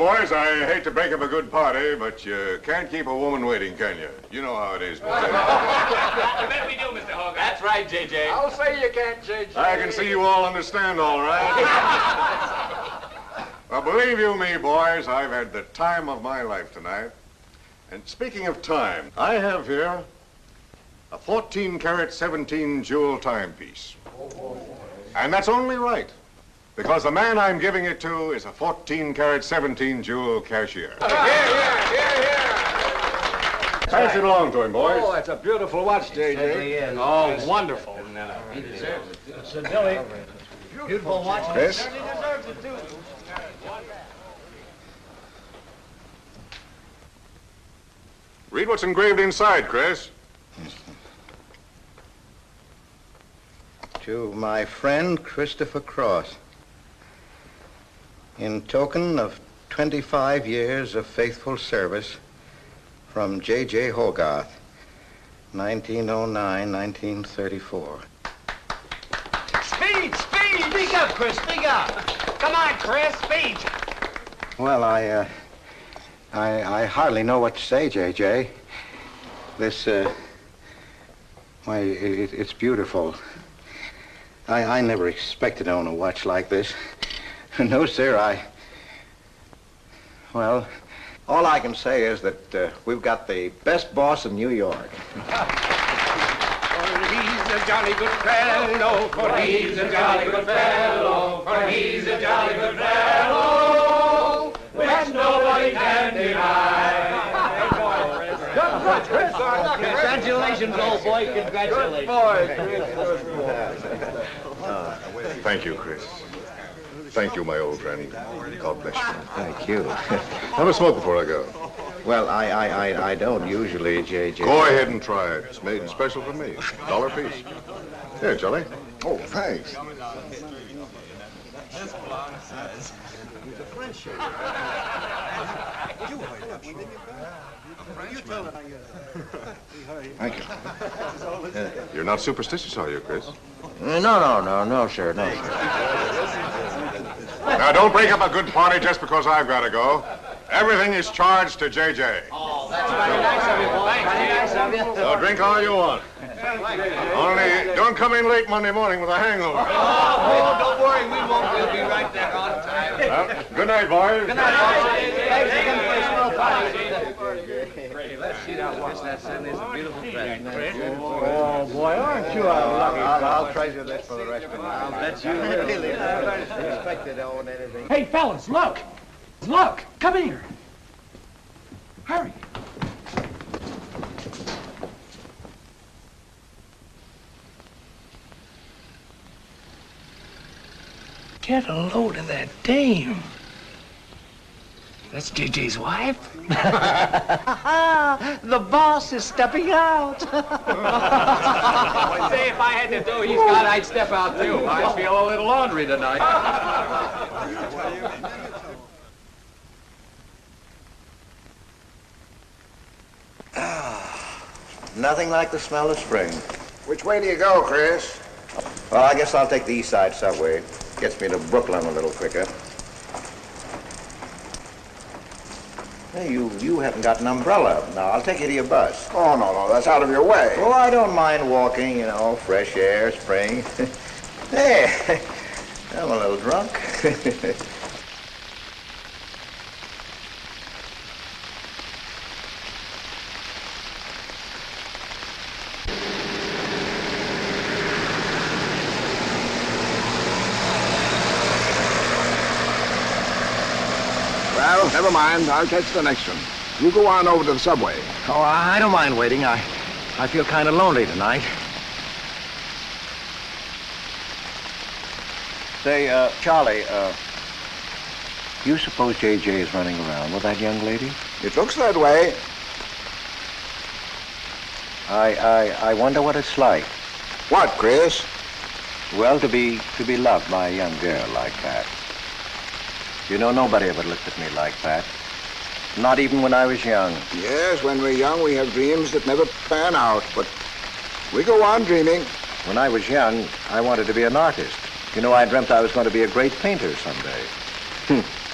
boys, I hate to break up a good party, but you can't keep a woman waiting, can you? You know how it is, boys. I bet we do, Mr. Hogarth. That's right, J.J. I'll say you can't, J.J. I can see you all understand, all right. Well, believe you me, boys, I've had the time of my life tonight. And speaking of time, I have here a 14-carat, 17-jewel timepiece. And that's only right, because the man I'm giving it to is a 14-carat, 17-jewel cashier. Pass it along to him, boys. Oh, that's a beautiful watch, J.J. Oh, wonderful. He deserves it. So, Billy, beautiful watch. Chris? He certainly deserves it, too. Read what's engraved inside, Chris. To my friend Christopher Cross, in token of 25 years of faithful service, from J.J. Hogarth, 1909-1934. Speed! Speak up, Chris, speak up. Come on, Chris, speed. Well, I hardly know what to say, J.J. This, why, it's beautiful. I never expected to own a watch like this. No, sir, well, all I can say is that we've got the best boss in New York. For he's a jolly good fellow, for he's a jolly good fellow, for he's a jolly good fellow, which nobody can deny. Congratulations, old boy, congratulations. Thank you, Chris. Thank you, my old friend. God bless you. Thank you. Have a smoke before I go. Well, I don't usually, J.J. Go ahead and try it. It's made special for me. $1 a piece. Here, Charlie. Oh, thanks. Thank you. You're not superstitious, are you, Chris? No, sir, no, sir. Now, don't break up a good party just because I've got to go. Everything is charged to J.J. Oh, that's very nice of you, boy. Very nice of you. So drink all you want. Only don't come in late Monday morning with a hangover. Oh, don't worry, we won't. We'll be right back on time. Well, good night, boys. Good night, boys. Thanks again for a swell party. Let's see that watch. That certainly is a beautiful present. Oh, boy, aren't you a lucky I'll treasure this for the rest of my life. I'll bet you will. Really, I never expected to own anything. Hey, fellas, look! Look! Come here! Hurry! Get a load of that dame. That's JJ's wife? The boss is stepping out. Say, if I had to do he's got, I'd step out, too. I feel a little laundry tonight. Nothing like the smell of spring. Which way do you go, Chris? Well, I guess I'll take the East Side subway. Gets me to Brooklyn a little quicker. Hey, you haven't got an umbrella. Now, I'll take you to your bus. Oh, no, that's out of your way. Oh, I don't mind walking, you know, fresh air, spring. Hey, I'm a little drunk. Well, never mind. I'll catch the next one. You go on over to the subway. Oh, I don't mind waiting. I feel kind of lonely tonight. Say, Charlie, you suppose J.J. is running around with that young lady? It looks that way. I wonder what it's like. What, Chris? Well, to be loved by a young girl like that. You know, nobody ever looked at me like that. Not even when I was young. Yes, when we're young, we have dreams that never pan out, but we go on dreaming. When I was young, I wanted to be an artist. You know, I dreamt I was going to be a great painter someday.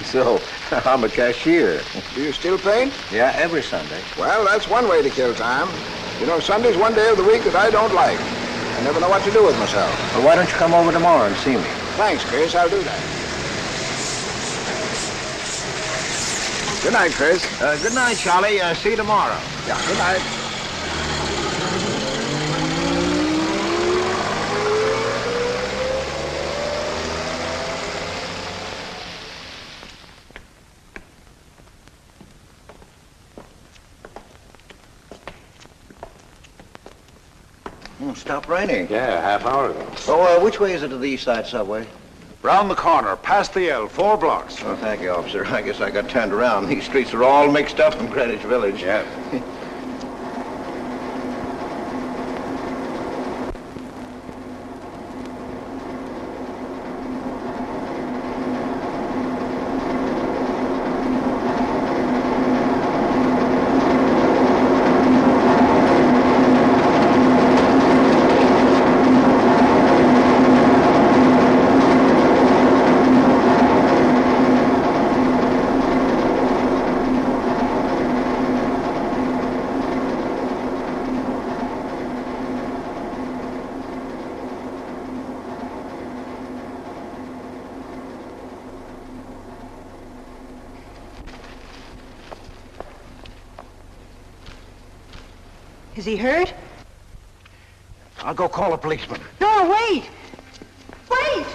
So, I'm a cashier. Do you still paint? Yeah, every Sunday. Well, that's one way to kill time. You know, Sunday's one day of the week that I don't like. I never know what to do with myself. Well, why don't you come over tomorrow and see me? Thanks, Chris. I'll do that. Good night, Chris. Good night, Charlie. See you tomorrow. Yeah, good night. Stopped raining. Yeah, half hour ago. Oh, which way is it to the East Side Subway? Round the corner, past the L, 4 blocks. Oh, thank you, officer. I guess I got turned around. These streets are all mixed up in Greenwich Village. Yeah. Is he hurt? I'll go call a policeman. No, wait! Wait!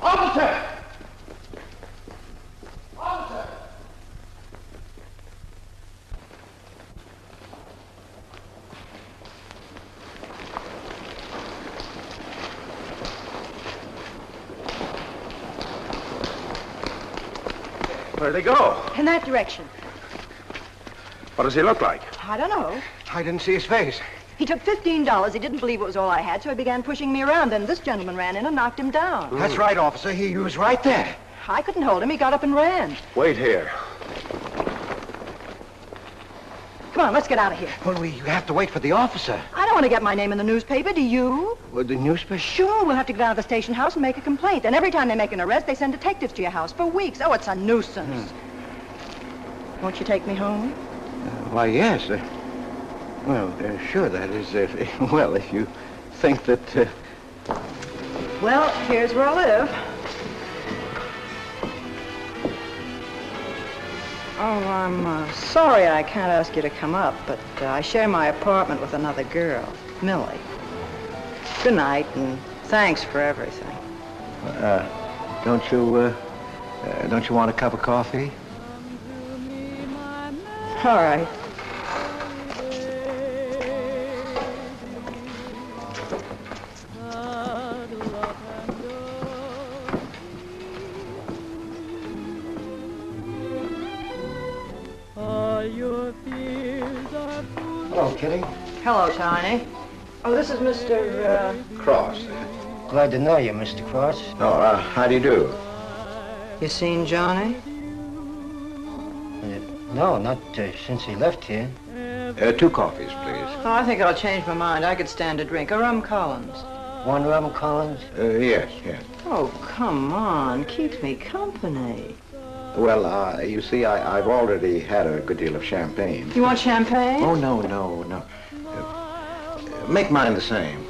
Officer! Officer! Where'd they go? In that direction. What does he look like? I don't know. I didn't see his face. He took $15. He didn't believe it was all I had, so he began pushing me around. Then this gentleman ran in and knocked him down. That's right, officer. He was right there. I couldn't hold him. He got up and ran. Wait here. Come on, let's get out of here. Well, you have to wait for the officer. I don't want to get my name in the newspaper, do you? Well, the newspaper? Sure, we'll have to go down to the station house and make a complaint. And every time they make an arrest, they send detectives to your house for weeks. Oh, it's a nuisance. Won't you take me home? Why, yes. Sure, that is, if you think that... Well, here's where I live. Oh, I'm sorry I can't ask you to come up, but I share my apartment with another girl, Millie. Good night, and thanks for everything. Don't you want a cup of coffee? All right. Hello, Kitty. Hello, Tiny. Oh, this is Mr. Cross. Glad to know you, Mr. Cross. Oh, how do you do? You seen Johnny? No, not since he left here. 2 coffees, please. Oh, I think I'll change my mind. I could stand a drink. A rum Collins. One rum Collins? Yes. Oh, come on. Keep me company. Well, you see, I've already had a good deal of champagne. You want champagne? Oh, no. Make mine the same.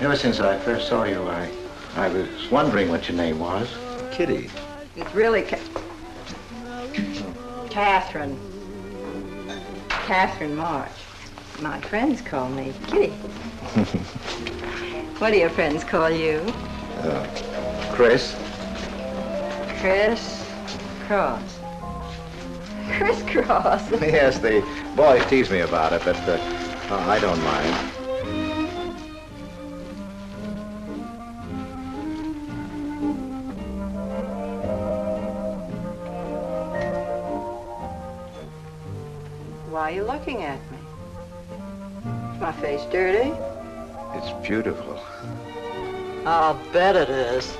Ever since I first saw you, I was wondering what your name was. Kitty. It's really Catherine. Catherine March. My friends call me Kitty. What do your friends call you? Chris. Chris Cross. Chris Cross. Yes, the boys tease me about it, but I don't mind. Why are you looking at me? Is my face dirty? It's beautiful. I'll bet it is.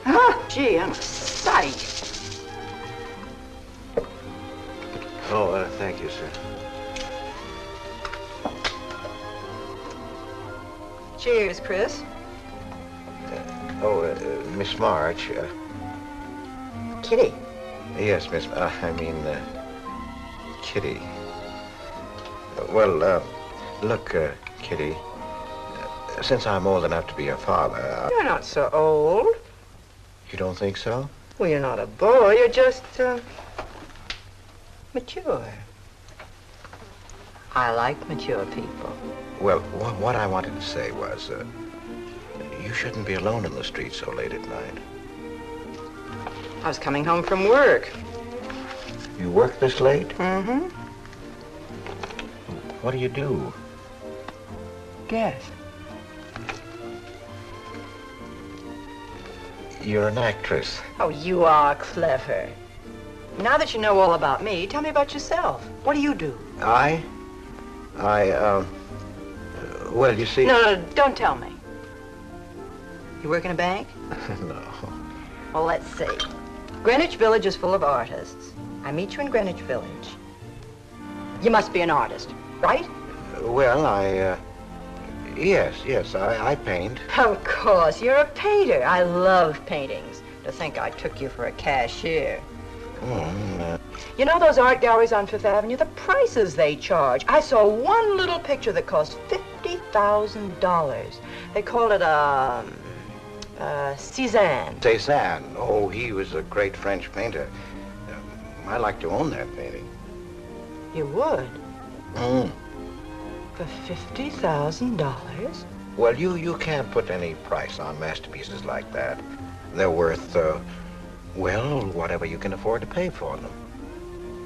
Ah, gee, I'm a sight. Oh, thank you, sir. Cheers, Chris. Miss March. Kitty. Yes, Miss. Kitty. Look, Kitty. Since I'm old enough to be a father, You're not so old. You don't think so? Well, you're not a boy. You're just, mature. I like mature people. Well, what I wanted to say was, you shouldn't be alone in the street so late at night. I was coming home from work. You work this late? Mm-hmm. What do you do? Guess. You're an actress. Oh, you are clever. Now that you know all about me, tell me about yourself. What do you do? Well, you see... No, don't tell me. You work in a bank? No. Well, let's see. Greenwich Village is full of artists. I meet you in Greenwich Village. You must be an artist, right? Well, Yes, I paint. Of course, you're a painter. I love paintings. To think I took you for a cashier. You know those art galleries on Fifth Avenue? The prices they charge. I saw one little picture that cost $50,000. They call it Cézanne. Cézanne. Oh, he was a great French painter. I'd like to own that painting. You would? For $50,000? Well, you can't put any price on masterpieces like that. They're worth, whatever you can afford to pay for them.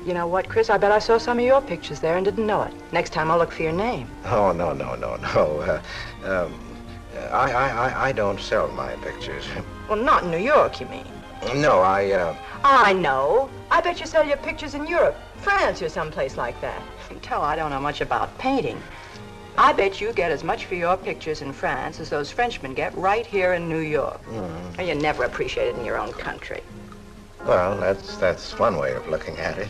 You know what, Chris? I bet I saw some of your pictures there and didn't know it. Next time I'll look for your name. Oh, no. I don't sell my pictures. Well, not in New York, you mean? No, I know. I bet you sell your pictures in Europe, France, or someplace like that. You can tell I don't know much about painting. I bet you get as much for your pictures in France as those Frenchmen get right here in New York. And you're never appreciated in your own country. Well, that's one way of looking at it.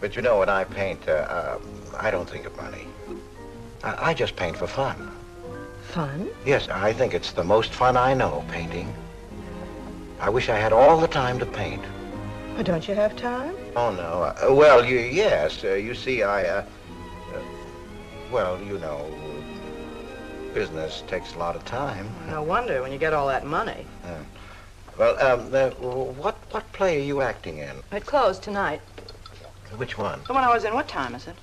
But you know, when I paint, I don't think of money. I just paint for fun. Fun? Yes, I think it's the most fun I know, painting. I wish I had all the time to paint. Well, don't you have time? Oh, no. Yes. You see, you know, business takes a lot of time. No wonder when you get all that money. What play are you acting in? It closed tonight. Which one? The one I was in. What time is it?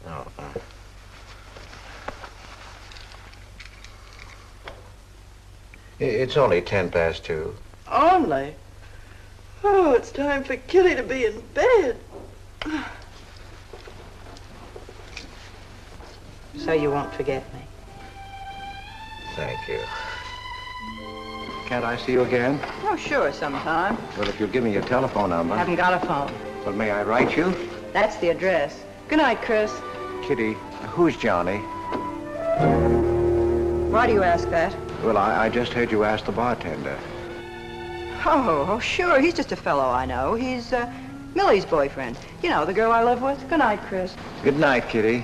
Oh. It's only 2:10. Only? Oh, it's time for Kitty to be in bed. So you won't forget me. Thank you. Can't I see you again? Oh, sure, sometime. Well, if you'll give me your telephone number. Haven't got a phone. Well, may I write you? That's the address. Good night, Chris. Kitty, who's Johnny? Why do you ask that? Well, I just heard you ask the bartender. Oh, sure. He's just a fellow I know. He's Millie's boyfriend. You know, the girl I live with. Good night, Chris. Good night, Kitty.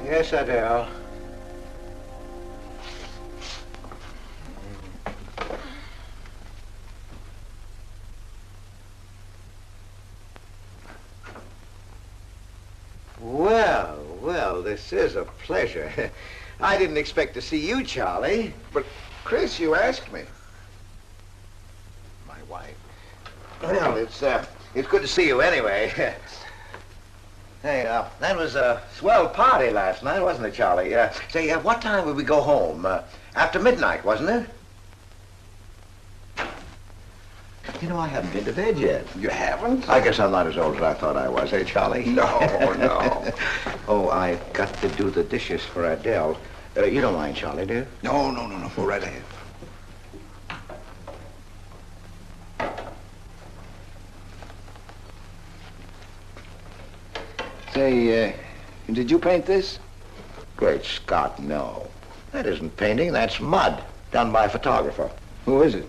Yes, Adele. Well, this is a pleasure. I didn't expect to see you, Charlie. But, Chris, you asked me. My wife. Well, it's It's good to see you anyway. Hey, that was a swell party last night, wasn't it, Charlie? Say, what time would we go home? After midnight, wasn't it? You know, I haven't been to bed yet. You haven't? I guess I'm not as old as I thought I was, eh, Charlie? No, no. Oh, I got to do the dishes for Adele. You don't mind, Charlie, do you? No. Go right ahead. Say, did you paint this? Great Scott, no. That isn't painting, that's mud, done by a photographer. Who is it?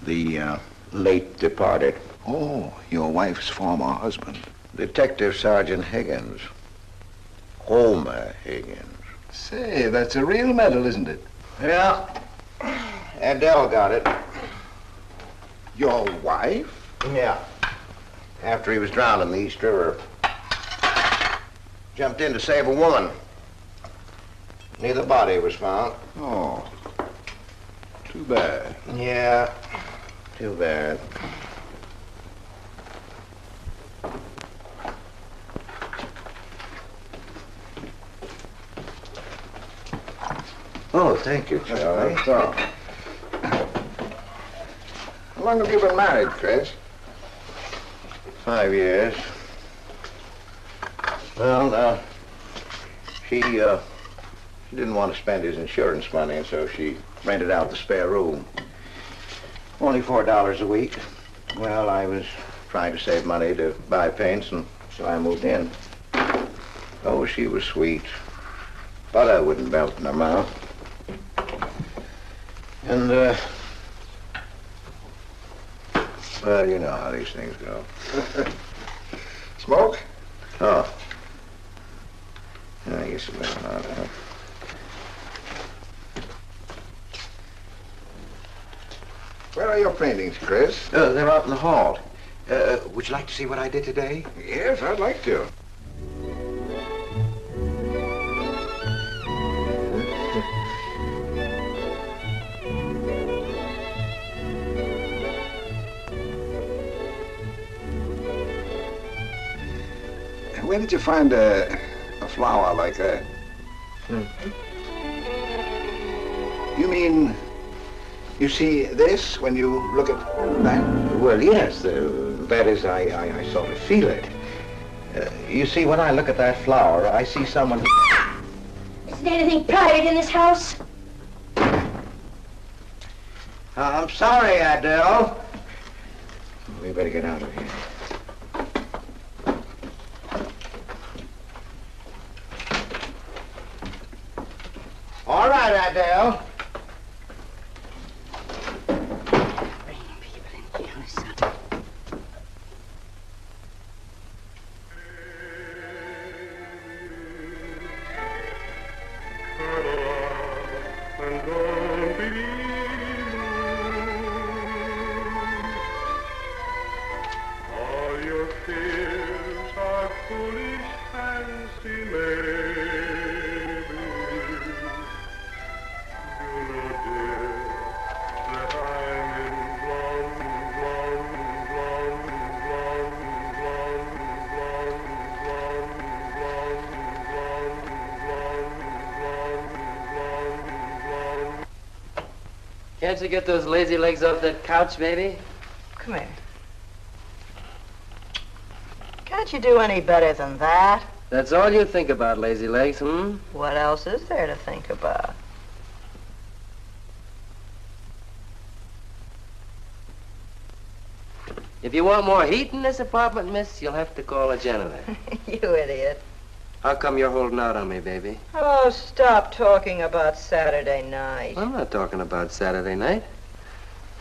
The late departed. Oh, your wife's former husband. Detective Sergeant Higgins. Homer Higgins. Say, that's a real medal, isn't it? Yeah. Adele got it. Your wife? Yeah. After he was drowned in the East River. Jumped in to save a woman. Neither body was found. Oh, too bad. Yeah, too bad. Oh, thank you, Charlie. So, how long have you been married, Chris? 5 years. Well, she didn't want to spend his insurance money, and so she rented out the spare room. Only $4 a week. Well, I was trying to save money to buy paints, and so I moved in. Oh, she was sweet. Butter wouldn't melt in her mouth. And, well, you know how these things go. Smoke? Oh. I guess it went on. Where are your paintings, Chris? They're out in the hall. Would you like to see what I did today? Yes, I'd like to. Where did you find a flower like that? You mean, you see this when you look at that? Well, yes. That is, I sort of feel it. You see, when I look at that flower, I see someone... Isn't anything private in this house? I'm sorry, Adele. We better get out of here. All right, Adele. Bringing people in here, son. All your fears are foolish fancy maybe. You know, dear, that I'm in Can't you get those lazy legs off that couch, baby? Come here. Can't you do any better than that? That's all you think about, lazy legs, hmm? What else is there to think about? If you want more heat in this apartment, miss, you'll have to call a janitor. You idiot. How come you're holding out on me, baby? Oh, stop talking about Saturday night. I'm not talking about Saturday night.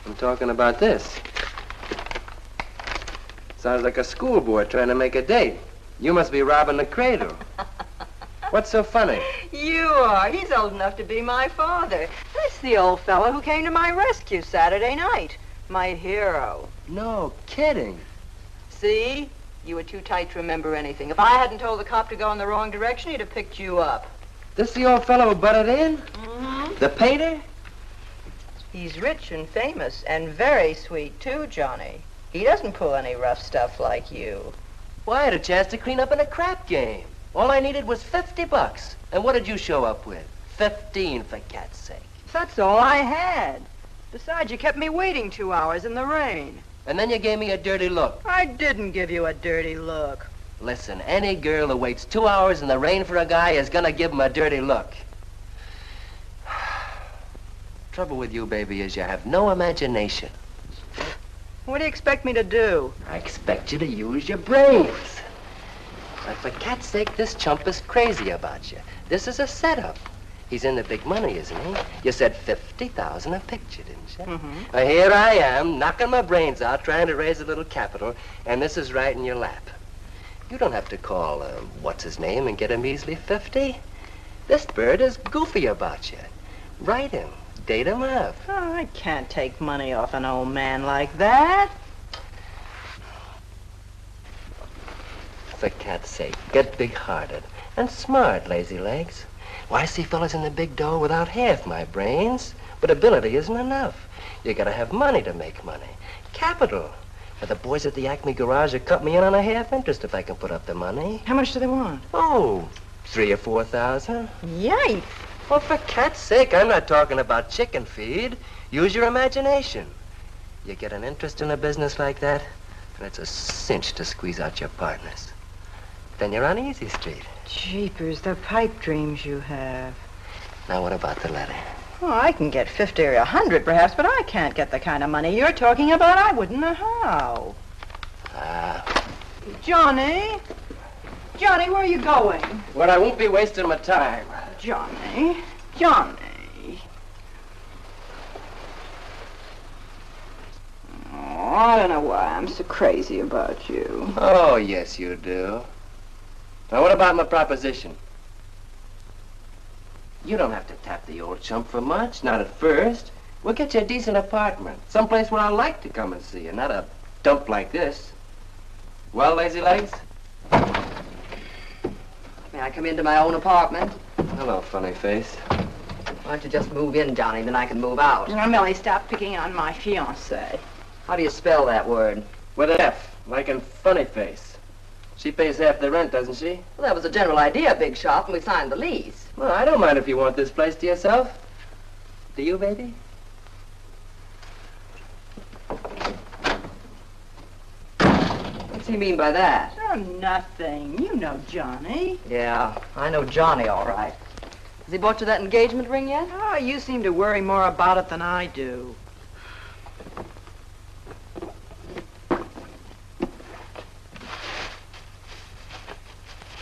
I'm talking about this. Sounds like a schoolboy trying to make a date. You must be robbing the cradle. What's so funny? You are. He's old enough to be my father. That's the old fellow who came to my rescue Saturday night. My hero. No kidding. See? You were too tight to remember anything. If I hadn't told the cop to go in the wrong direction, he'd have picked you up. This the old fellow who butted in? Mm-hmm. The painter? He's rich and famous and very sweet, too, Johnny. He doesn't pull any rough stuff like you. Well, I had a chance to clean up in a crap game. All I needed was $50. And what did you show up with? 15, for cat's sake. That's all I had. Besides, you kept me waiting 2 hours in the rain. And then you gave me a dirty look. I didn't give you a dirty look. Listen, any girl who waits 2 hours in the rain for a guy is gonna give him a dirty look. Trouble with you, baby, is you have no imagination. What do you expect me to do? I expect you to use your brains. But for cat's sake, this chump is crazy about you. This is a setup. He's in the big money, isn't he? You said 50,000 a picture, didn't you? Mm-hmm. Well, here I am, knocking my brains out, trying to raise a little capital, and this is right in your lap. You don't have to call, what's his name, and get a measly 50. This bird is goofy about you. Write him. Date him up. Oh, I can't take money off an old man like that. For cat's sake, get big-hearted and smart, lazy legs. Why, I see fellas in the big dough without half my brains, but ability isn't enough. You gotta have money to make money. Capital. Now, the boys at the Acme garage will cut me in on a half interest if I can put up the money. How much do they want? Oh, 3,000 or 4,000. Yikes. Well, for cat's sake, I'm not talking about chicken feed. Use your imagination. You get an interest in a business like that, and it's a cinch to squeeze out your partners. Then you're on easy street. Jeepers, the pipe dreams you have. Now, what about the letter? Oh, I can get 50 or 100 perhaps, but I can't get the kind of money you're talking about. I wouldn't know how. Ah. Johnny? Johnny, where are you going? Well, I won't be wasting my time. Johnny? Johnny? Oh, I don't know why I'm so crazy about you. Oh, yes, you do. Now, what about my proposition? You don't have to tap the old chump for much, not at first. We'll get you a decent apartment, someplace where I like to come and see you, not a dump like this. Well, lazy legs? May I come into my own apartment? Hello, funny face. Why don't you just move in, Johnny, then I can move out. Now, Millie, stop picking on my fiancée. How do you spell that word? With an F, like in funny face. She pays half the rent, doesn't she? Well, that was the general idea, Big Shot, when we signed the lease. Well, I don't mind if you want this place to yourself. Do you, baby? What's he mean by that? Oh, nothing. You know Johnny. Yeah, I know Johnny all right. Has he bought you that engagement ring yet? Oh, you seem to worry more about it than I do.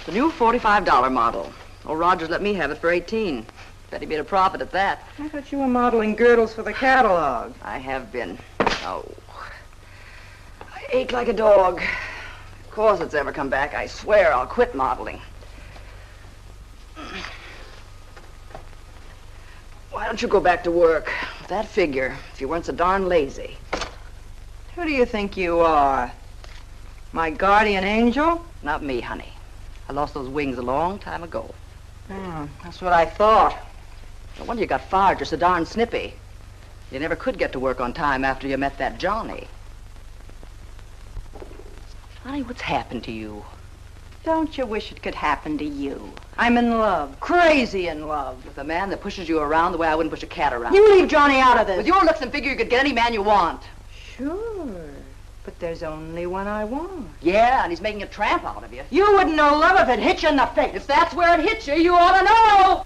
The new $45 model. Old Rogers let me have it for 18. Bet he made a profit at that. I thought you were modeling girdles for the catalog. I have been. Oh. I ache like a dog. Of course it's ever come back. I swear I'll quit modeling. Why don't you go back to work? With that figure, if you weren't so darn lazy. Who do you think you are? My guardian angel? Not me, honey. I lost those wings a long time ago. That's what I thought. No wonder you got fired. You're so darn snippy. You never could get to work on time after you met that Johnny. Honey, what's happened to you? Don't you wish it could happen to you? I'm in love. Crazy in love. With a man that pushes you around the way I wouldn't push a cat around. You leave Johnny out of this. With your looks and figure, you could get any man you want. Sure. But there's only one I want. Yeah, and he's making a tramp out of you. You wouldn't know love if it hit you in the face. If that's where it hits you, you ought to know.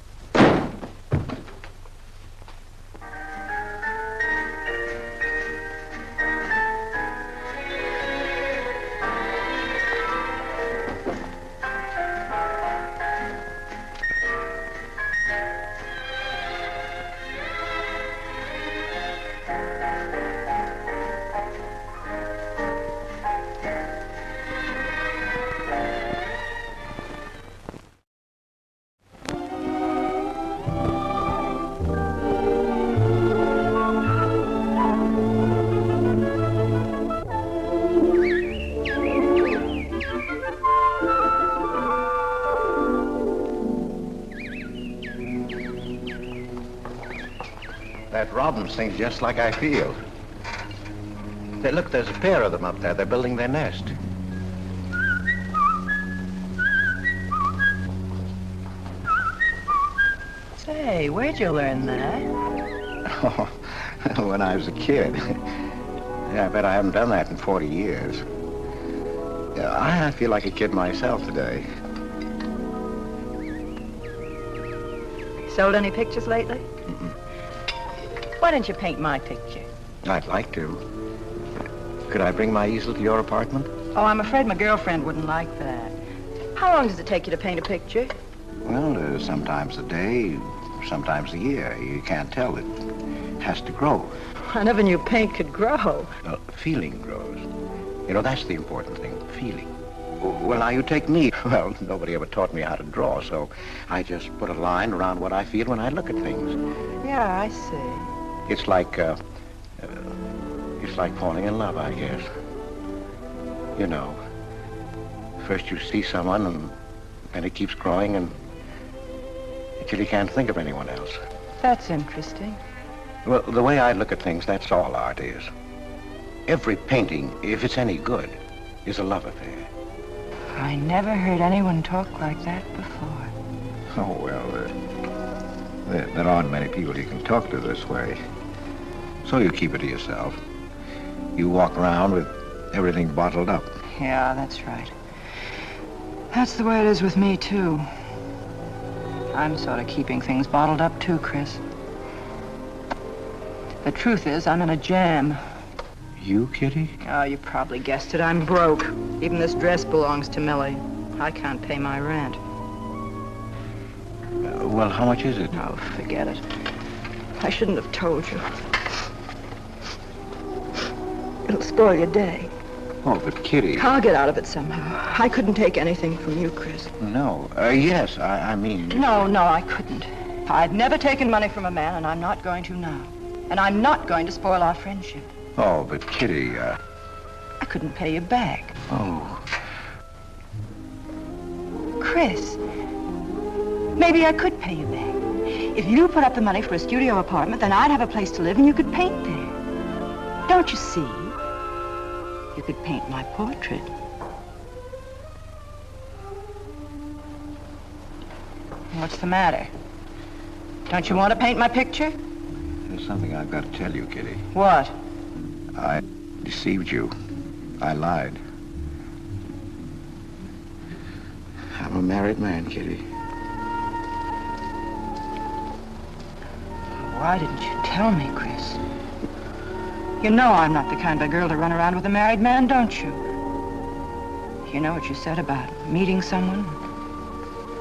That robin sings just like I feel. Look, there's a pair of them up there. They're building their nest. Say, where'd you learn that? Oh, when I was a kid. Yeah, I bet I haven't done that in 40 years. Yeah, I feel like a kid myself today. Sold any pictures lately? Mm-mm. Why don't you paint my picture? I'd like to. Could I bring my easel to your apartment? Oh, I'm afraid my girlfriend wouldn't like that. How long does it take you to paint a picture? Well, sometimes a day, sometimes a year. You can't tell. It has to grow. I never knew paint could grow. Feeling grows. You know, that's the important thing, feeling. Well, now you take me. Well, nobody ever taught me how to draw, so I just put a line around what I feel when I look at things. Yeah, I see. It's like falling in love, I guess. You know, first you see someone, and then it keeps growing, and until you can't think of anyone else. That's interesting. Well, the way I look at things, that's all art is. Every painting, if it's any good, is a love affair. I never heard anyone talk like that before. Oh, well, there aren't many people you can talk to this way. So you keep it to yourself. You walk around with everything bottled up. Yeah, that's right. That's the way it is with me, too. I'm sort of keeping things bottled up, too, Chris. The truth is, I'm in a jam. You, Kitty? Oh, you probably guessed it. I'm broke. Even this dress belongs to Millie. I can't pay my rent. Well, how much is it? Oh, forget it. I shouldn't have told you. It'll spoil your day. Oh, but Kitty... I'll get out of it somehow. I couldn't take anything from you, Chris. No. Yes, I mean... No, I couldn't. I've never taken money from a man, and I'm not going to now. And I'm not going to spoil our friendship. Oh, but Kitty, I couldn't pay you back. Oh. Chris, maybe I could pay you back. If you put up the money for a studio apartment, then I'd have a place to live and you could paint there. Don't you see? You could paint my portrait. What's the matter? Don't you want to paint my picture? There's something I've got to tell you, Kitty. What? I deceived you. I lied. I'm a married man, Kitty. Why didn't you tell me, Chris? You know I'm not the kind of girl to run around with a married man, don't you? You know what you said about meeting someone,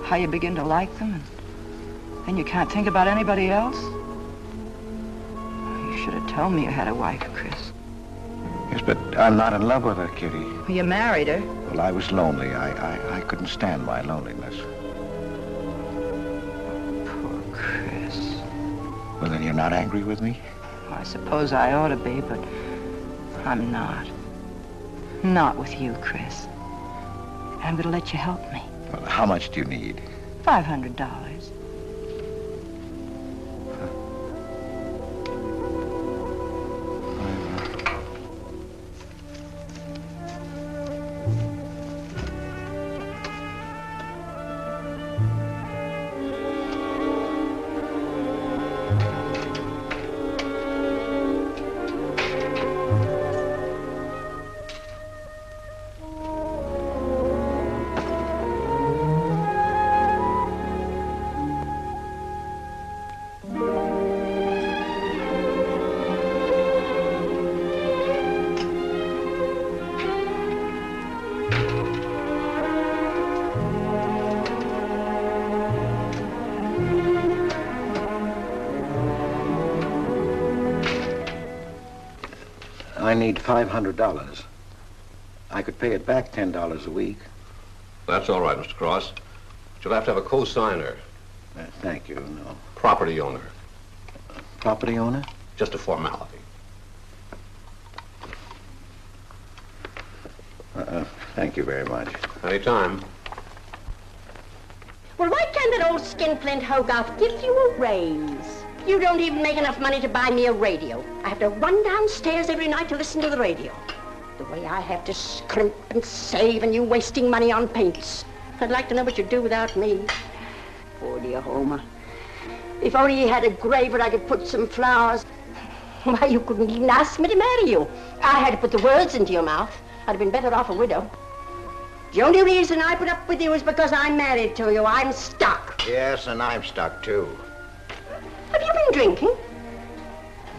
how you begin to like them, and then you can't think about anybody else? You should have told me you had a wife, Chris. Yes, but I'm not in love with her, Kitty. Well, you married her. Well, I was lonely. I couldn't stand my loneliness. Poor Chris. Well, then you're not angry with me? Well, I suppose I ought to be, but I'm not. Not with you, Chris. I'm going to let you help me. Well, how much do you need? $500. I need $500. I could pay it back $10 a week. That's all right, Mr. Cross. But you'll have to have a co-signer. Thank you, no. Property owner. Property owner? Just a formality. Thank you very much. Anytime. Well, why can't that old skinflint Hogarth give you a raise? You don't even make enough money to buy me a radio. I have to run downstairs every night to listen to the radio. The way I have to scrimp and save and you wasting money on paints. I'd like to know what you'd do without me. Poor dear Homer. If only he had a grave where I could put some flowers. Why, you couldn't even ask me to marry you. I had to put the words into your mouth. I'd have been better off a widow. The only reason I put up with you is because I'm married to you. I'm stuck. Yes, and I'm stuck, too. Have you been drinking?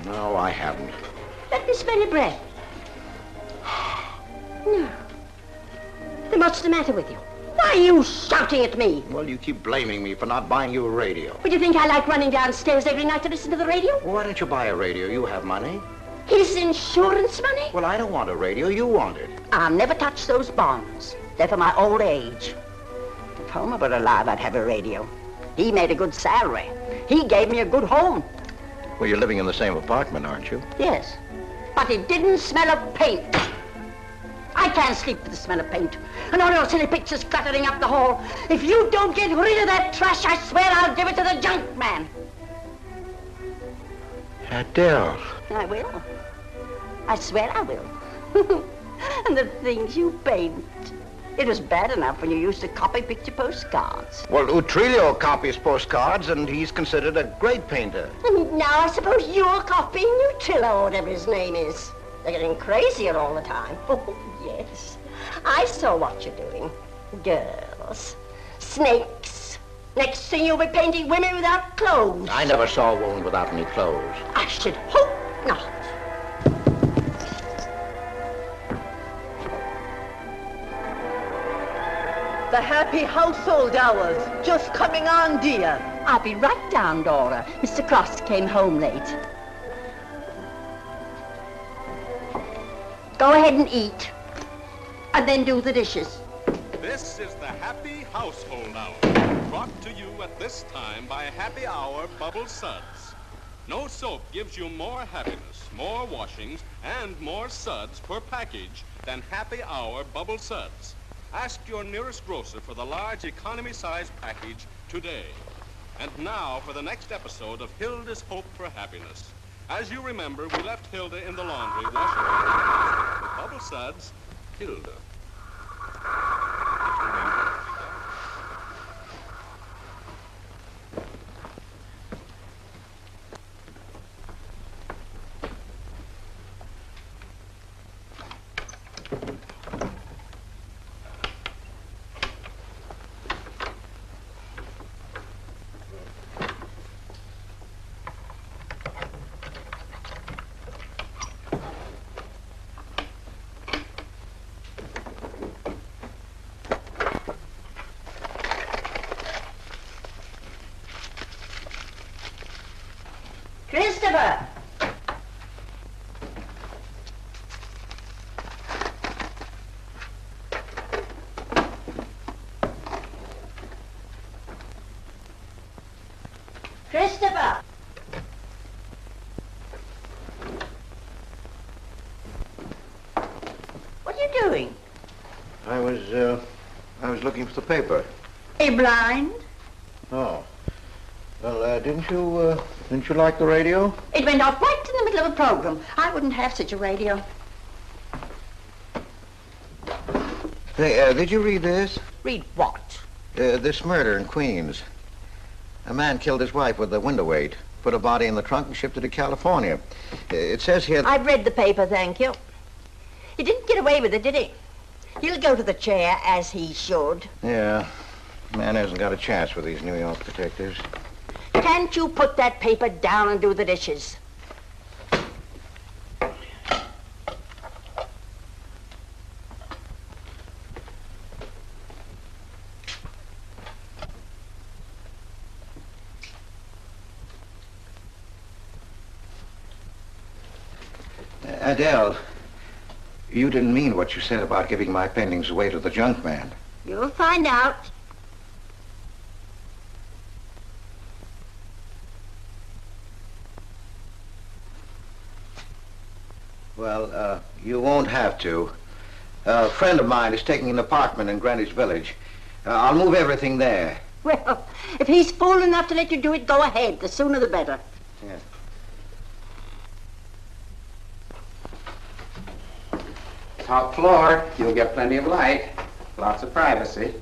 No, I haven't. Let me smell your breath. No. Then what's the matter with you? Why are you shouting at me? Well, you keep blaming me for not buying you a radio. Would you think I like running downstairs every night to listen to the radio? Well, why don't you buy a radio? You have money. His insurance money? Well, I don't want a radio. You want it. I'll never touch those bonds. They're for my old age. If Homer were alive, I'd have a radio. He made a good salary. He gave me a good home. Well, you're living in the same apartment, aren't you? Yes, but it didn't smell of paint. I can't sleep with the smell of paint. And all your silly pictures cluttering up the hall. If you don't get rid of that trash, I swear I'll give it to the junk man. Adele. I will. I swear I will. And the things you paint. It was bad enough when you used to copy picture postcards. Well, Utrillo copies postcards, and he's considered a great painter. And now I suppose you're copying Utrillo, or whatever his name is. They're getting crazier all the time. Oh, yes. I saw what you're doing. Girls. Snakes. Next thing you'll be painting women without clothes. I never saw a woman without any clothes. I should hope not. The happy household hours. Just coming on, dear. I'll be right down, Dora. Mr. Cross came home late. Go ahead and eat. And then do the dishes. This is the Happy Household Hour, brought to you at this time by Happy Hour Bubble Suds. No soap gives you more happiness, more washings, and more suds per package than Happy Hour Bubble Suds. Ask your nearest grocer for the large economy-size package today. And now for the next episode of Hilda's Hope for Happiness. As you remember, we left Hilda in the laundry washing her with Bubble Suds, Hilda. Christopher! Christopher! What are you doing? I was looking for the paper. Are you blind? Oh. Well, didn't you like the radio? It went off right in the middle of a program. I wouldn't have such a radio. Hey, did you read this? Read what? This murder in Queens. A man killed his wife with a window weight, put a body in the trunk and shipped it to California. It says here... I've read the paper, thank you. He didn't get away with it, did he? He'll go to the chair, as he should. Yeah. Man hasn't got a chance with these New York detectives. Can't you put that paper down and do the dishes? Adele, you didn't mean what you said about giving my paintings away to the junk man. You'll find out. Well, you won't have to. A friend of mine is taking an apartment in Greenwich Village. I'll move everything there. Well, if he's fool enough to let you do it, go ahead. The sooner the better. Yeah. Top floor, you'll get plenty of light. Lots of privacy.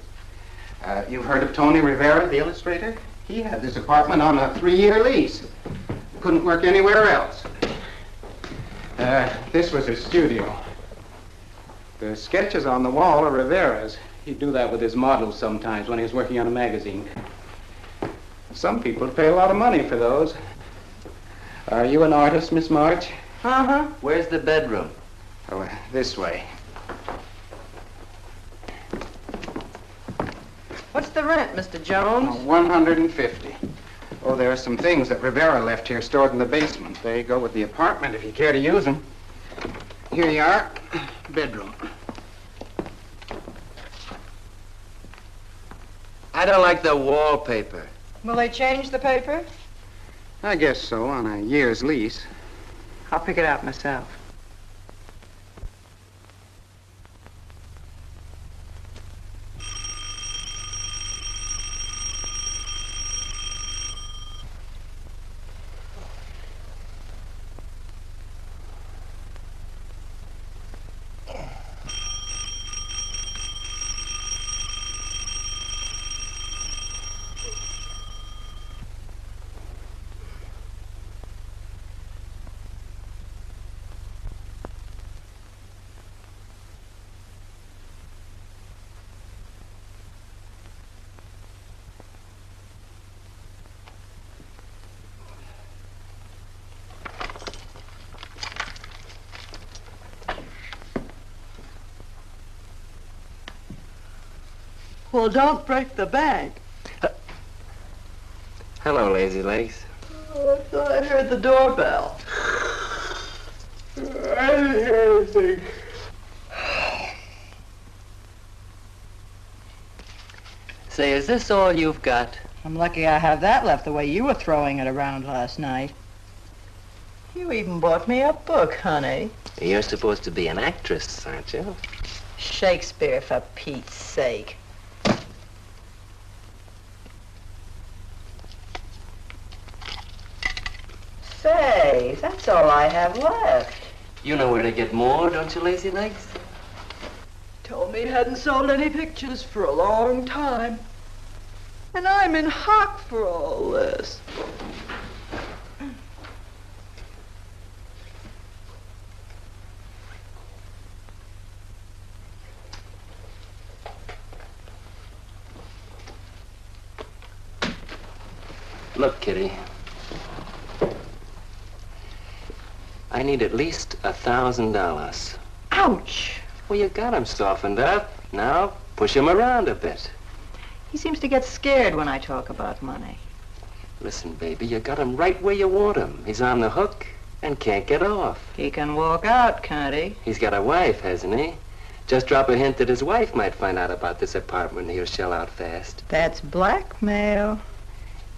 You've heard of Tony Rivera, the illustrator? He had this apartment on a 3-year lease. Couldn't work anywhere else. This was his studio. The sketches on the wall are Rivera's. He'd do that with his models sometimes when he was working on a magazine. Some people pay a lot of money for those. Are you an artist, Miss March? Uh-huh. Where's the bedroom? Oh, this way. What's the rent, Mr. Jones? $150. Oh, there are some things that Rivera left here stored in the basement. They go with the apartment if you care to use them. Here you are. Bedroom. I don't like the wallpaper. Will they change the paper? I guess so, on a year's lease. I'll pick it out myself. Well, don't break the bag. Hello, Lazy Legs. Oh, I thought I heard the doorbell. I didn't hear anything. Say, is this all you've got? I'm lucky I have that left the way you were throwing it around last night. You even bought me a book, honey. You're supposed to be an actress, aren't you? Shakespeare, for Pete's sake. Say, that's all I have left. You know where to get more, don't you, Lazy Legs? Told me he hadn't sold any pictures for a long time. And I'm in hock for all this. Look, Kitty. I need at least $1,000. Ouch! Well, you got him softened up. Now, push him around a bit. He seems to get scared when I talk about money. Listen, baby, you got him right where you want him. He's on the hook and can't get off. He can walk out, can't he? He's got a wife, hasn't he? Just drop a hint that his wife might find out about this apartment and he'll shell out fast. That's blackmail.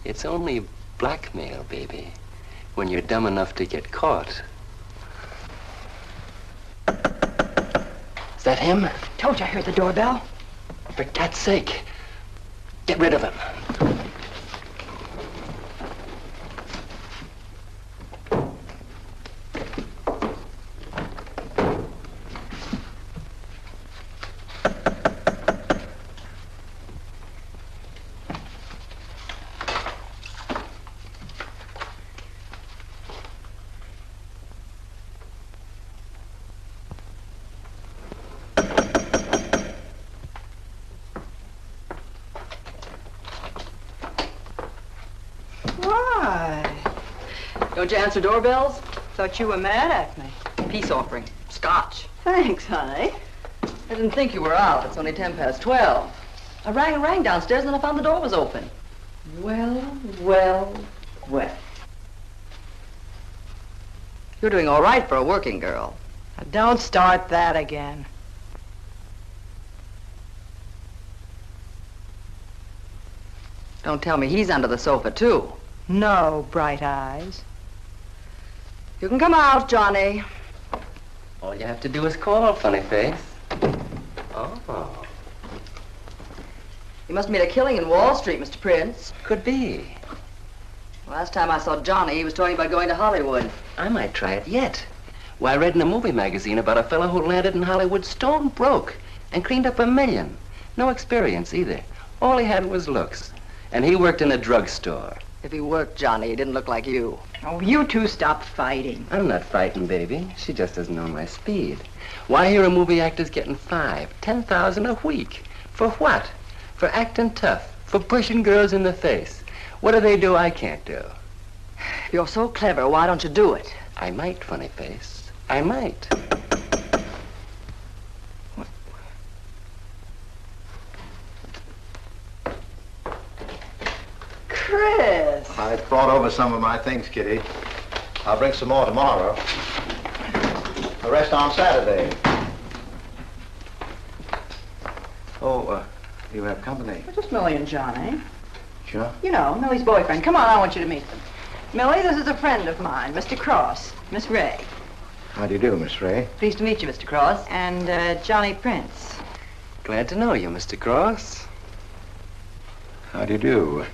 It's only blackmail, baby, when you're dumb enough to get caught. Is that him? Told you I heard the doorbell. For cat's sake, get rid of him. Don't you answer doorbells? Thought you were mad at me. Peace offering. Scotch. Thanks, honey. I didn't think you were out. It's only 12:10. I rang downstairs and then I found the door was open. Well. You're doing all right for a working girl. Now, don't start that again. Don't tell me he's under the sofa, too. No, bright eyes. You can come out, Johnny. All you have to do is call, funny face. Oh. You must have made a killing in Wall Street, Mr. Prince. Could be. Last time I saw Johnny, he was talking about going to Hollywood. I might try it yet. Well, I read in a movie magazine about a fellow who landed in Hollywood stone broke and cleaned up $1 million. No experience either. All he had was looks. And he worked in a drugstore. If he worked, Johnny, he didn't look like you. Oh, you two stop fighting. I'm not fighting, baby. She just doesn't know my speed. Why, here a movie actor's getting $5,000, $10,000 a week. For what? For acting tough. For pushing girls in the face. What do they do I can't do? If you're so clever, why don't you do it? I might, funny face. I might. Chris! I brought over some of my things, Kitty. I'll bring some more tomorrow. The rest on Saturday. Oh, you have company. Just Millie and Johnny. Sure. You know, Millie's boyfriend. Come on, I want you to meet them. Millie, this is a friend of mine, Mr. Cross, Miss Ray. How do you do, Miss Ray? Pleased to meet you, Mr. Cross. And Johnny Prince. Glad to know you, Mr. Cross. How do you do?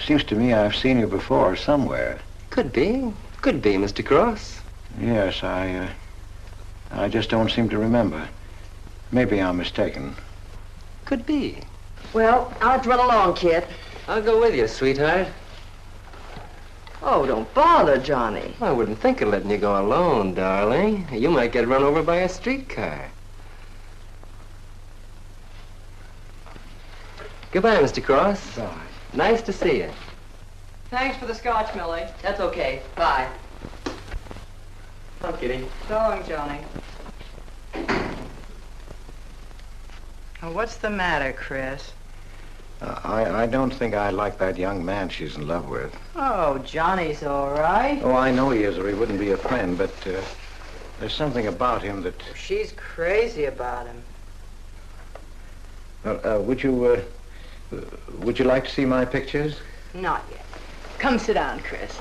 Seems to me I've seen you before somewhere. Could be. Could be, Mr. Cross. Yes, I just don't seem to remember. Maybe I'm mistaken. Could be. Well, I'll have to run along, kid. I'll go with you, sweetheart. Oh, don't bother, Johnny. I wouldn't think of letting you go alone, darling. You might get run over by a streetcar. Goodbye, Mr. Cross. Bye. Nice to see you. Thanks for the scotch, Millie. That's okay. Bye. Come on, Kitty. So long, Johnny. Oh, what's the matter, Chris? I don't think I like that young man she's in love with. Oh, Johnny's all right. Oh, I know he is, or he wouldn't be a friend, but there's something about him that... She's crazy about him. Would you like to see my pictures? Not yet. Come sit down, Chris.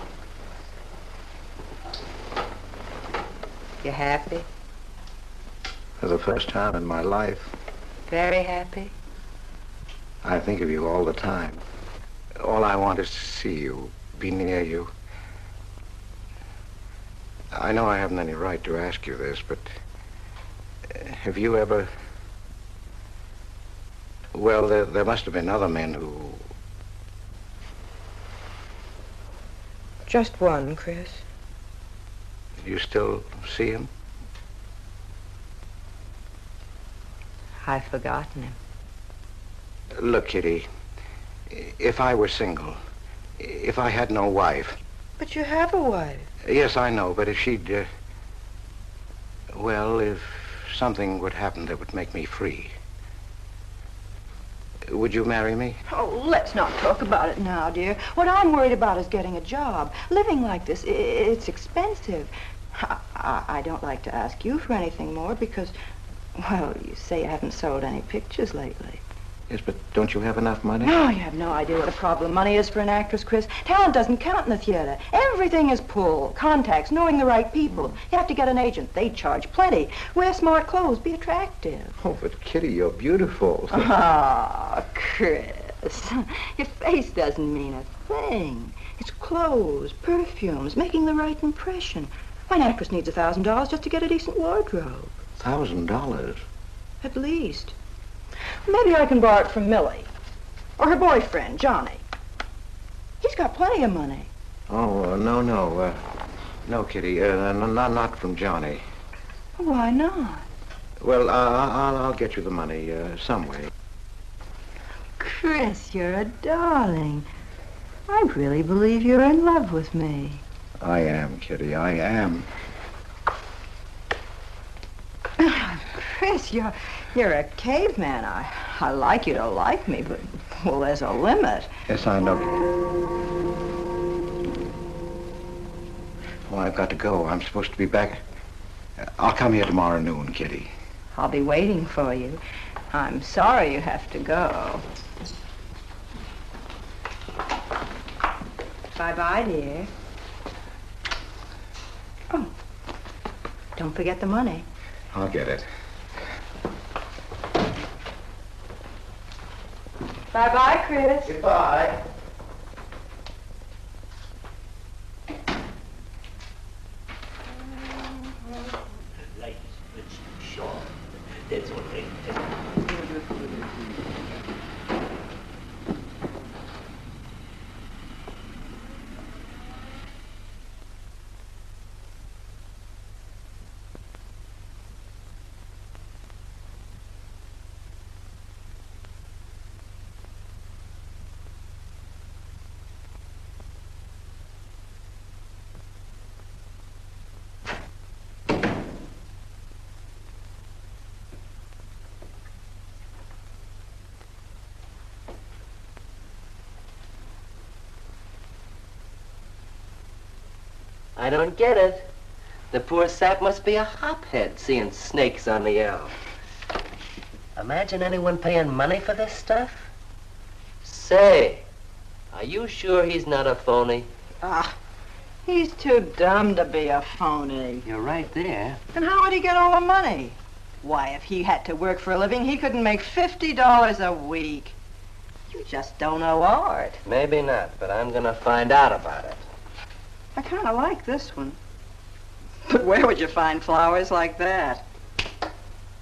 You happy? For the first time in my life. Very happy? I think of you all the time. All I want is to see you, be near you. I know I haven't any right to ask you this, but have you ever... Well, there must have been other men who... Just one, Chris. You still see him? I've forgotten him. Look, Kitty, if I were single, if I had no wife... But you have a wife. Yes, I know, but if she'd... well, if something would happen that would make me free... Would you marry me? Oh, let's not talk about it now, dear. What I'm worried about is getting a job. Living like this, it's expensive. I don't like to ask you for anything more because, well, you say you haven't sold any pictures lately. Yes, but don't you have enough money? No, you have no idea what a problem money is for an actress, Chris. Talent doesn't count in the theater. Everything is pull, contacts, knowing the right people. You have to get an agent. They charge plenty. Wear smart clothes. Be attractive. Oh, but Kitty, you're beautiful. Ah, Chris. Your face doesn't mean a thing. It's clothes, perfumes, making the right impression. Why, an actress needs $1,000 just to get a decent wardrobe. $1,000? At least. Maybe I can borrow it from Millie. Or her boyfriend, Johnny. He's got plenty of money. Oh, no. No, Kitty. Not from Johnny. Why not? Well, I'll get you the money some way. Chris, you're a darling. I really believe you're in love with me. I am, Kitty. I am. Chris, you're a caveman. I like you to like me, but, well, there's a limit. Yes, I know. Well, I've got to go. I'm supposed to be back. I'll come here tomorrow noon, Kitty. I'll be waiting for you. I'm sorry you have to go. Bye-bye, dear. Oh, don't forget the money. I'll get it. Bye-bye, Chris. Goodbye. I don't get it. The poor sap must be a hophead seeing snakes on the L. Imagine anyone paying money for this stuff? Say, are you sure he's not a phony? Ah, he's too dumb to be a phony. You're right there. And how would he get all the money? Why, if he had to work for a living, he couldn't make $50 a week. You just don't know art. Maybe not, but I'm gonna find out about it. I kind of like this one. But where would you find flowers like that?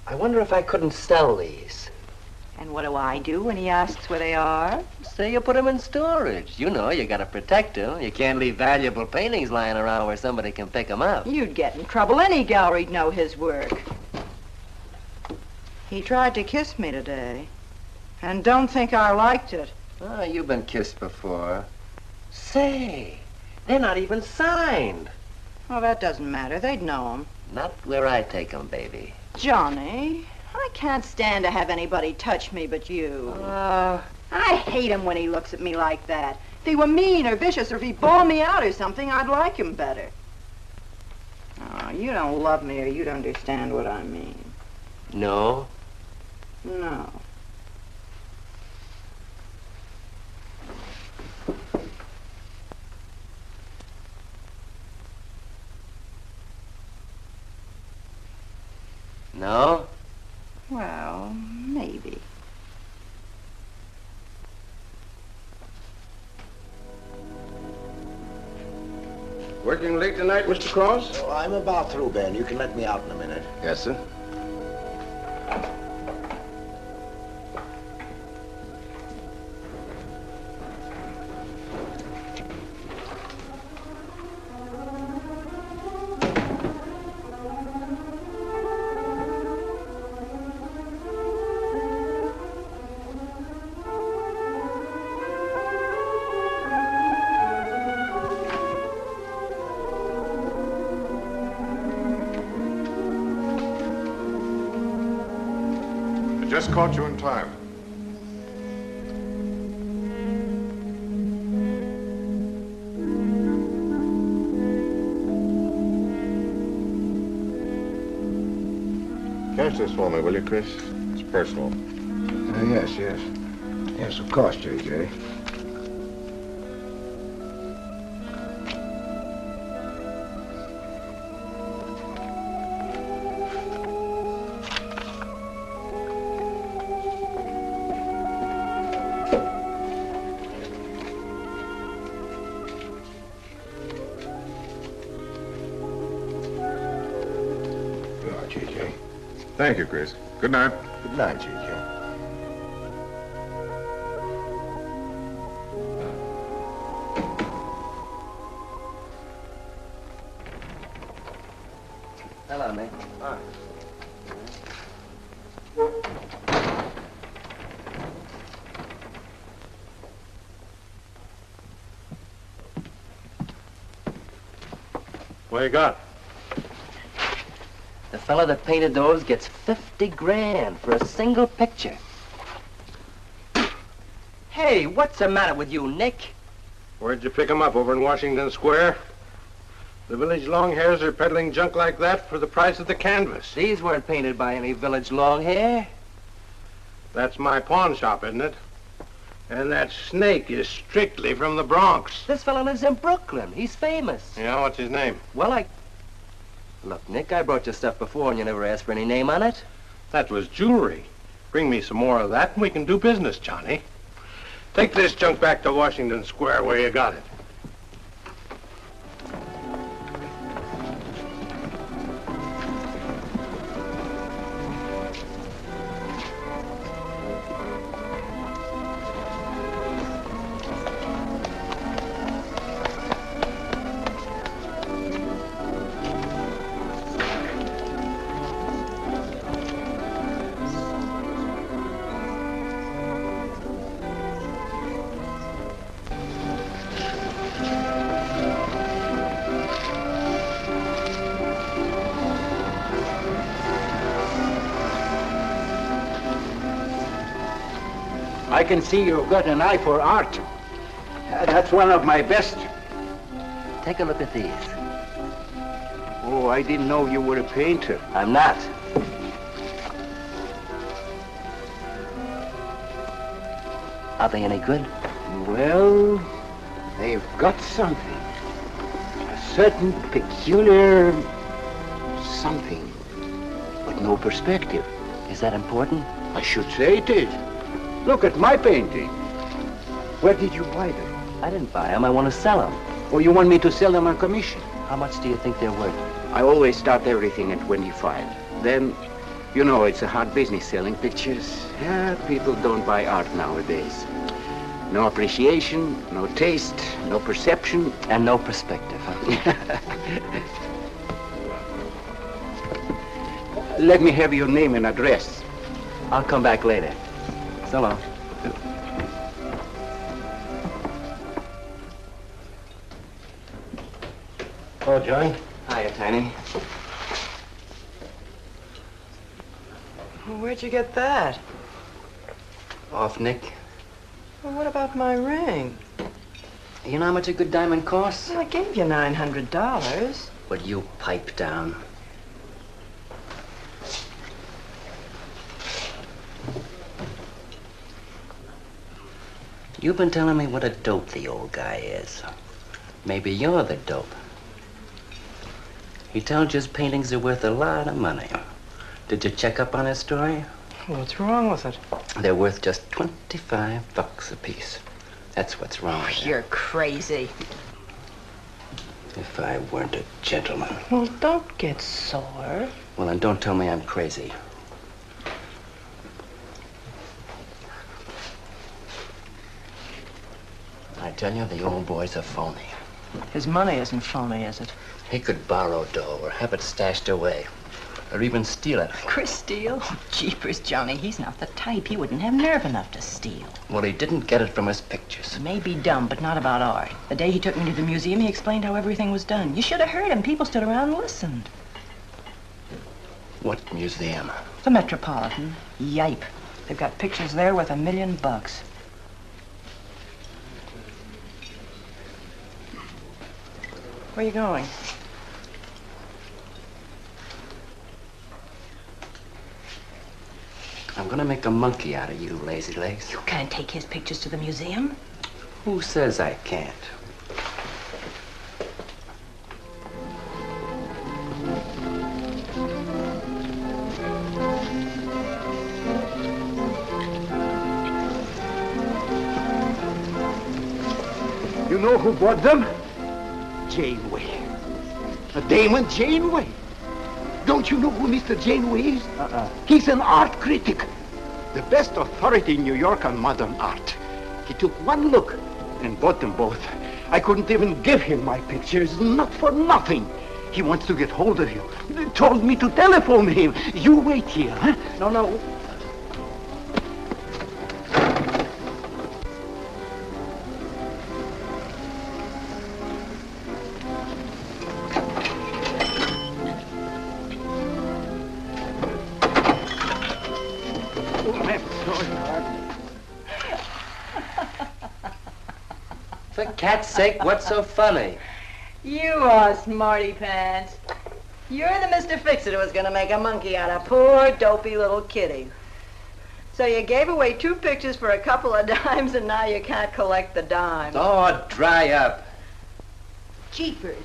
I wonder if I couldn't sell these. And what do I do when he asks where they are? Say you put them in storage. You know, you gotta protect them. You can't leave valuable paintings lying around where somebody can pick them up. You'd get in trouble. Any gallery'd know his work. He tried to kiss me today. And don't think I liked it. Oh, you've been kissed before. Say, they're not even signed. Oh, that doesn't matter. They'd know 'em. Not where I take 'em, baby. Johnny, I can't stand to have anybody touch me but you. I hate him when he looks at me like that. If he were mean or vicious or if he bawled me out or something, I'd like him better. Oh, you don't love me or you'd understand what I mean. No? No. No? Well, maybe. Working late tonight, Mr. Cross? Oh, I'm about through, Ben. You can let me out in a minute. Yes, sir. Just caught you in time. Catch this for me, will you, Chris? It's personal. Yes. Yes, of course, J.J. Thank you, Chris. Good night. Good night, J.J. Hello, Nick. Hi. What you got? The fella that painted those gets 50 grand for a single picture. Hey, what's the matter with you, Nick? Where'd you pick 'em up? Over in Washington Square? The village long hairs are peddling junk like that for the price of the canvas. These weren't painted by any village long hair. That's my pawn shop, isn't it? And that snake is strictly from the Bronx. This fella lives in Brooklyn. He's famous. Yeah, what's his name? Well, Look, Nick, I brought you stuff before and you never asked for any name on it. That was jewelry. Bring me some more of that and we can do business, Johnny. Take this junk back to Washington Square where you got it. I can see you've got an eye for art. That's one of my best. Take a look at these. Oh, I didn't know you were a painter. I'm not. Are they any good? Well, they've got something. A certain peculiar something, but no perspective. Is that important? I should say it is. Look at my painting. Where did you buy them? I didn't buy them. I want to sell them. Oh, you want me to sell them on commission? How much do you think they're worth? I always start everything at 25. Then, you know, it's a hard business selling pictures. Yeah, people don't buy art nowadays. No appreciation, no taste, no perception. And no perspective, huh? Let me have your name and address. I'll come back later. So long. Oh, Johnny. Hiya, Tiny. Well, where'd you get that? Off Nick. Well, what about my ring? You know how much a good diamond costs? Well, I gave you $900. Would you pipe down? You've been telling me what a dope the old guy is. Maybe you're the dope. He told you his paintings are worth a lot of money. Did you check up on his story? What's wrong with it? They're worth just $25 a piece. That's what's wrong with You're crazy. If I weren't a gentleman. Well, don't get sore. Well, then don't tell me I'm crazy. I tell you, the old boy's a phony. His money isn't phony, is it? He could borrow dough or have it stashed away. Or even steal it. Chris steal? Oh, jeepers, Johnny, he's not the type. He wouldn't have nerve enough to steal. Well, he didn't get it from his pictures. He may be dumb, but not about art. The day he took me to the museum, he explained how everything was done. You should have heard him. People stood around and listened. What museum? The Metropolitan. Yipe. They've got pictures there worth $1 million. Where are you going? I'm gonna make a monkey out of you, lazy legs. You can't take his pictures to the museum. Who says I can't? You know who bought them? Janeway. A Damon Janeway. Don't you know who Mr. Janeway is? He's an art critic. The best authority in New York on modern art. He took one look and bought them both. I couldn't even give him my pictures, not for nothing. He wants to get hold of you. He told me to telephone him. You wait here, huh? No. For cat's sake, what's so funny? You are smarty pants. You're the Mr. Fix-It who was going to make a monkey out of poor, dopey little kitty. So you gave away 2 pictures for a couple of dimes, and now you can't collect the dime. Oh, dry up. Jeepers.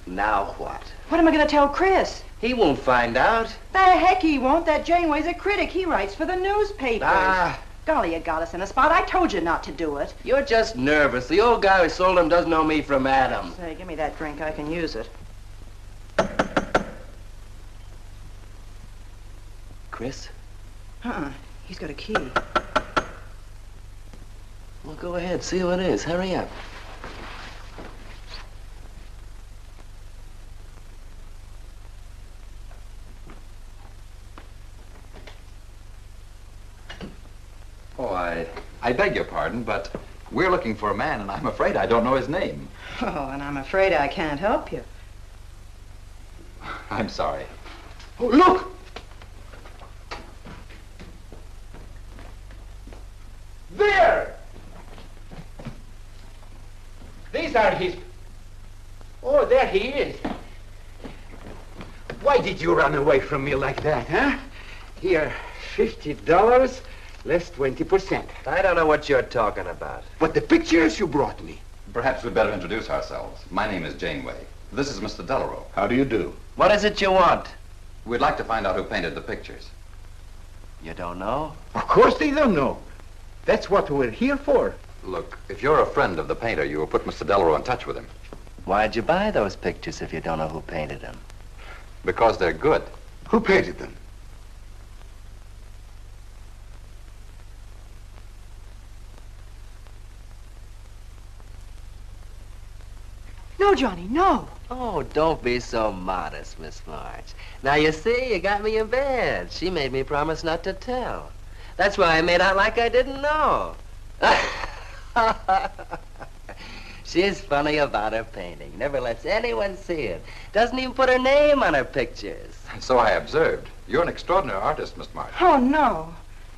Now what? What am I going to tell Chris? He won't find out. The heck he won't. That Janeway's a critic. He writes for the newspapers. Ah. Golly, you got us in a spot. I told you not to do it. You're just nervous. The old guy who sold him doesn't know me from Adam. Say, give me that drink. I can use it. Chris? He's got a key. Well, go ahead. See who it is. Hurry up. Oh, I beg your pardon, but we're looking for a man, and I'm afraid I don't know his name. Oh, and I'm afraid I can't help you. I'm sorry. Oh, look! There! These are his... Oh, there he is. Why did you run away from me like that, huh? Here, $50, less 20%. I don't know what you're talking about. But the pictures you brought me. Perhaps we'd better introduce ourselves. My name is Janeway. This is Mr. Delarose. How do you do? What is it you want? We'd like to find out who painted the pictures. You don't know? Of course they don't know. That's what we're here for. Look, if you're a friend of the painter, you will put Mr. Delarose in touch with him. Why'd you buy those pictures if you don't know who painted them? Because they're good. Who painted them? No, Johnny, no. Oh, don't be so modest, Miss March. Now, you see, you got me in bed. She made me promise not to tell. That's why I made out like I didn't know. She's funny about her painting. Never lets anyone see it. Doesn't even put her name on her pictures. So I observed. You're an extraordinary artist, Miss March. Oh, no.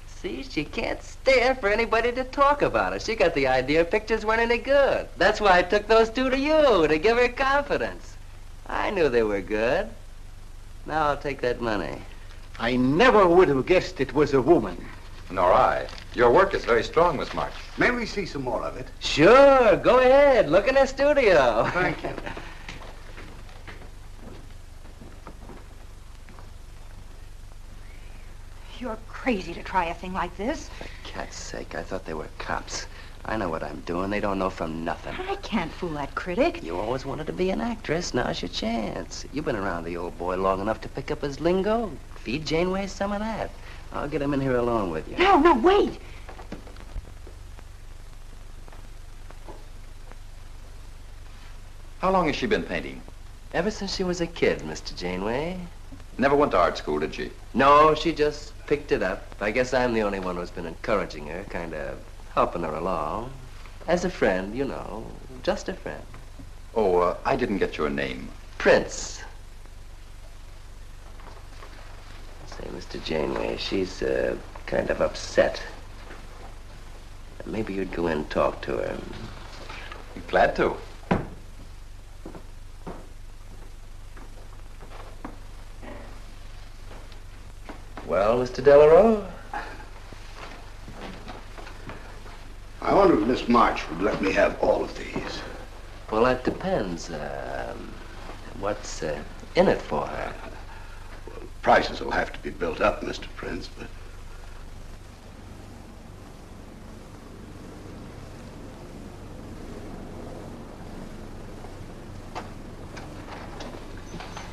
See, she can't stand for anybody to talk about her. She got the idea pictures weren't any good. That's why I took those two to you, to give her confidence. I knew they were good. Now I'll take that money. I never would have guessed it was a woman. Nor I. Your work is very strong, Miss March. May we see some more of it? Sure, go ahead. Look in the studio. Thank you. You're crazy to try a thing like this. For cat's sake, I thought they were cops. I know what I'm doing. They don't know from nothing. I can't fool that critic. You always wanted to be an actress. Now's your chance. You've been around the old boy long enough to pick up his lingo. Feed Janeway some of that. I'll get him in here alone with you. No, wait. How long has she been painting? Ever since she was a kid, Mr. Janeway. Never went to art school, did she? No, she just picked it up. I guess I'm the only one who's been encouraging her, kind of helping her along. As a friend, you know, just a friend. Oh, I didn't get your name. Prince. Say, Mr. Janeway, she's kind of upset. Maybe you'd go in and talk to her. Glad to. Well, Mr. Delarose? I wonder if Miss March would let me have all of these. Well, that depends. What's in it for her? Well, prices will have to be built up, Mr. Prince, but...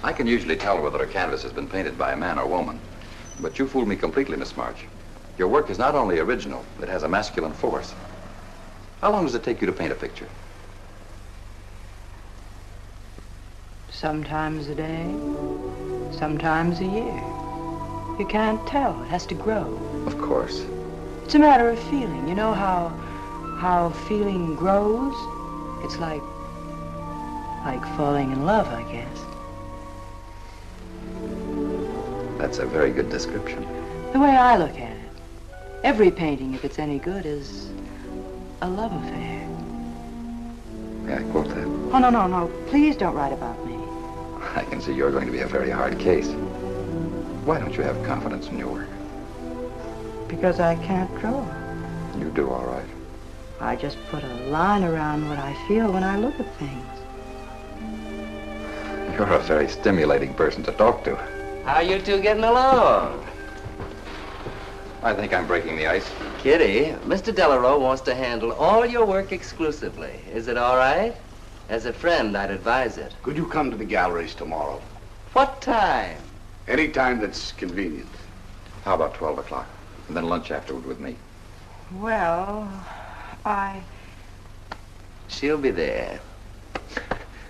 I can usually tell whether a canvas has been painted by a man or woman. But you fooled me completely, Miss March. Your work is not only original, it has a masculine force. How long does it take you to paint a picture? Sometimes a day, sometimes a year. You can't tell. It has to grow. Of course. It's a matter of feeling. You know how feeling grows? It's like falling in love, I guess. That's a very good description. The way I look at it, every painting, if it's any good, is a love affair. May I quote that? Oh, no. Please don't write about me. I can see you're going to be a very hard case. Why don't you have confidence in your work? Because I can't draw. You do all right. I just put a line around what I feel when I look at things. You're a very stimulating person to talk to. How you two getting along? I think I'm breaking the ice. Kitty, Mr. Delarose wants to handle all your work exclusively. Is it all right? As a friend, I'd advise it. Could you come to the galleries tomorrow? What time? Any time that's convenient. How about 12 o'clock? And then lunch afterward with me. Well, She'll be there.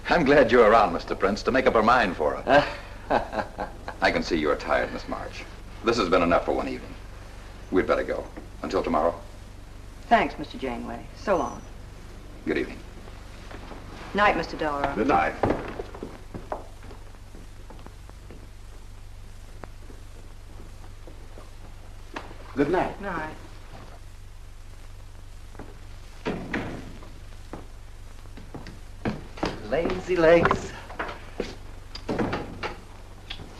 I'm glad you're around, Mr. Prince, to make up her mind for her. I can see you're tired, Miss March. This has been enough for one evening. We'd better go. Until tomorrow. Thanks, Mr. Janeway. So long. Good evening. Night, Mr. Delarose. Good night. Good night. Night. Lazy legs.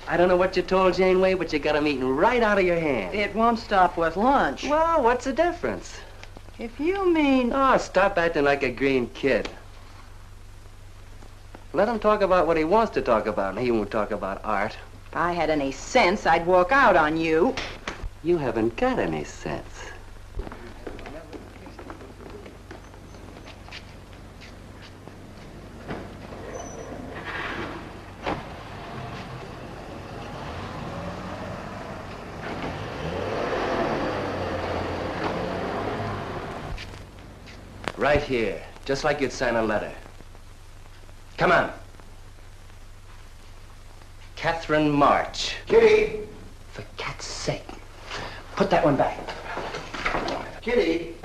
I don't know what you told Janeway, but you got 'em eating right out of your hand. It won't stop with lunch. Well, what's the difference? If you mean... Oh, stop acting like a green kid. Let him talk about what he wants to talk about, and he won't talk about art. If I had any sense, I'd walk out on you. You haven't got any sense. Right here, just like you'd sign a letter. Come on. Catherine March. Kitty! For cat's sake. Put that one back. Kitty!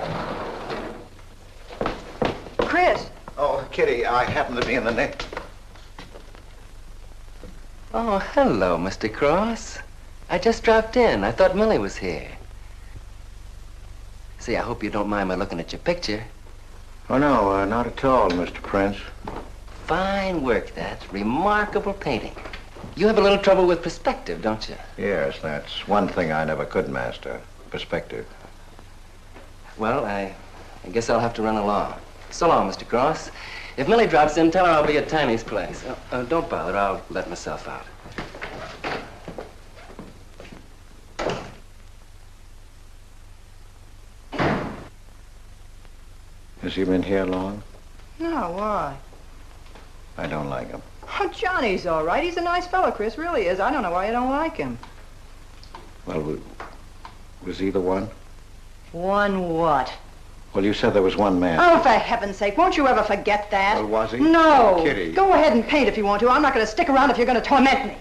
Chris! Oh, Kitty, I happen to be in the nick. Oh, hello, Mr. Cross. I just dropped in. I thought Millie was here. See, I hope you don't mind my looking at your picture. Oh, no, not at all, Mr. Prince. Fine work, that. Remarkable painting. You have a little trouble with perspective, don't you? Yes, that's one thing I never could master. Perspective. Well, I guess I'll have to run along. So long, Mr. Cross. If Millie drops in, tell her I'll be at Tiny's place. Don't bother. I'll let myself out. Has he been here long? No, why? I don't like him. Oh, Johnny's all right. He's a nice fellow, Chris, really is. I don't know why you don't like him. Well, was he the one? One what? Well, you said there was one man. Oh, for heaven's sake, won't you ever forget that? Well, was he? No. Kitty. Go ahead and paint if you want to. I'm not going to stick around if you're going to torment me.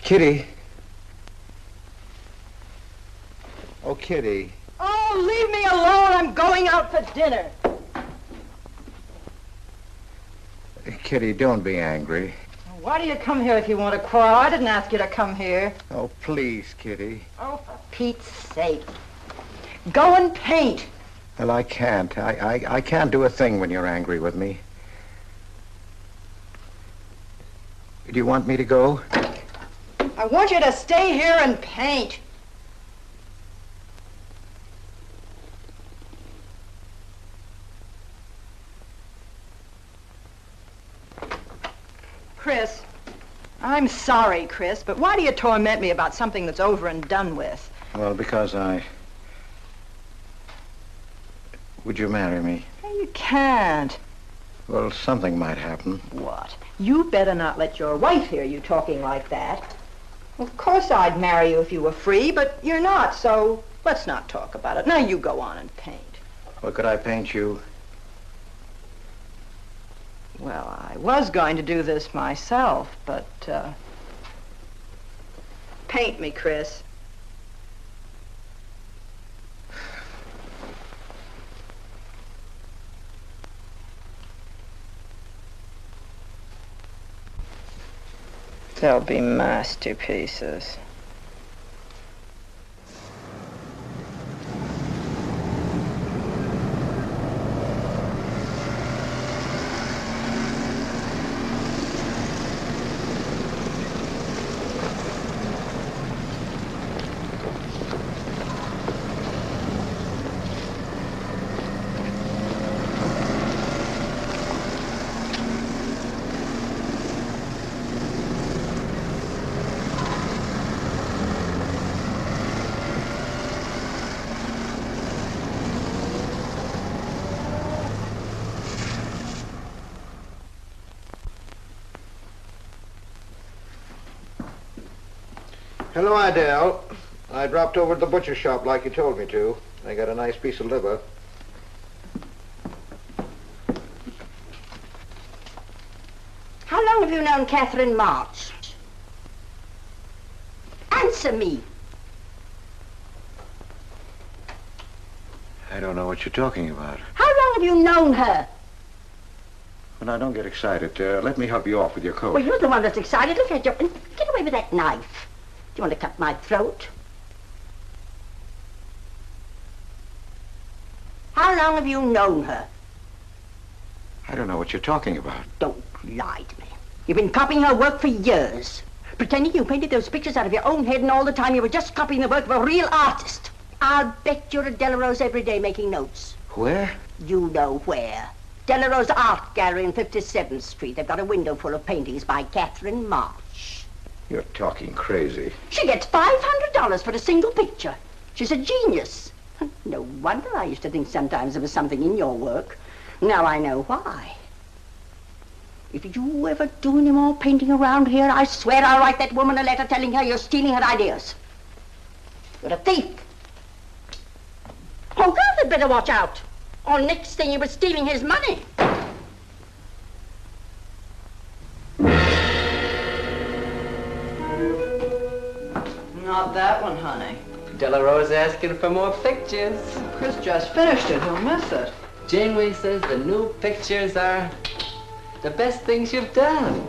Kitty. Oh, Kitty. Oh, leave me alone. I'm going out for dinner. Kitty, don't be angry. Why do you come here if you want to quarrel? I didn't ask you to come here. Oh, please, Kitty. Oh, for Pete's sake. Go and paint. Well, I can't. I can't do a thing when you're angry with me. Do you want me to go? I want you to stay here and paint. Chris, I'm sorry, Chris, but why do you torment me about something that's over and done with? Well, because Would you marry me? You can't. Well, something might happen. What? You better not let your wife hear you talking like that. Of course I'd marry you if you were free, but you're not, so let's not talk about it. Now you go on and paint. Well, could I paint you? Well, I was going to do this myself, but, paint me, Chris. They'll be masterpieces. Hello, Idell. I dropped over to the butcher shop like you told me to. I got a nice piece of liver. have you known Catherine March? Answer me. I don't know what you're talking about. How long have you known her? Well, now, don't get excited. Let me help you off with your coat. Well, you're the one that's excited. Look at you. Get away with that knife. Do you want to cut my throat? How long have you known her? I don't know what you're talking about. Don't lie to me. You've been copying her work for years. Pretending you painted those pictures out of your own head, and all the time you were just copying the work of a real artist. I'll bet you're at Delarose every day making notes. Where? You know where. Delarose Art Gallery in 57th Street. They've got a window full of paintings by Catherine March. You're talking crazy. She gets $500 for a single picture. She's a genius. No wonder I used to think sometimes there was something in your work. Now I know why. If you ever do any more painting around here, I swear I'll write that woman a letter telling her you're stealing her ideas. You're a thief. Oh, God, they'd better watch out. Or next thing you were stealing his money. Not that one, honey. Delarose asking for more pictures. Chris just finished it. He'll miss it. Janeway says the new pictures are the best things you've done.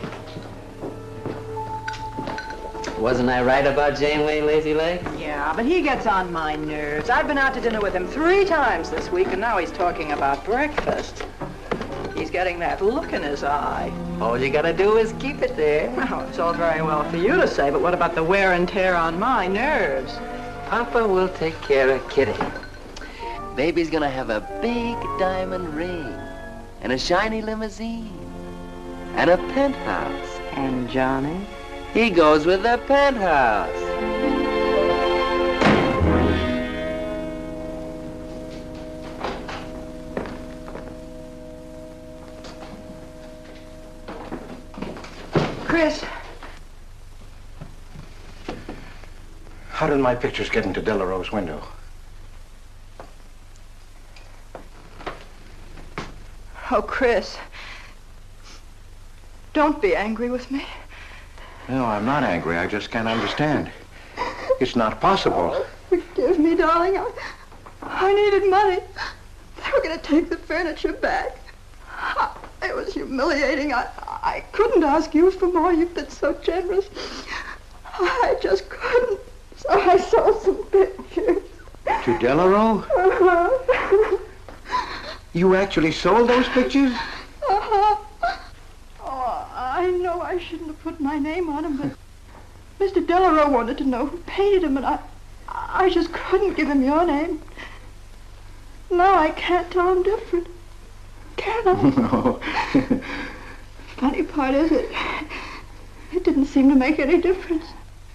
Wasn't I right about Janeway, Lazy Legs? Yeah, but he gets on my nerves. I've been out to dinner with him 3 times this week, and now he's talking about breakfast. He's getting that look in his eye. All you gotta do is keep it there. Well, it's all very well for you to say, but what about the wear and tear on my nerves? Papa will take care of Kitty. Baby's gonna have a big diamond ring, and a shiny limousine, and a penthouse. And Johnny? He goes with the penthouse. Chris. How did my pictures get into Delarose's window? Oh, Chris. Don't be angry with me. No, I'm not angry. I just can't understand. It's not possible. Forgive me, darling. I needed money. They were going to take the furniture back. It was humiliating. I couldn't ask you for more. You've been so generous. I just couldn't. So I sold some pictures. To Delarose? Uh-huh. You actually sold those pictures? Uh-huh. Oh, I know I shouldn't have put my name on them, but Mr. Delarose wanted to know who painted them, and I just couldn't give him your name. Now I can't tell him different. Can I? No. Funny part is it didn't seem to make any difference.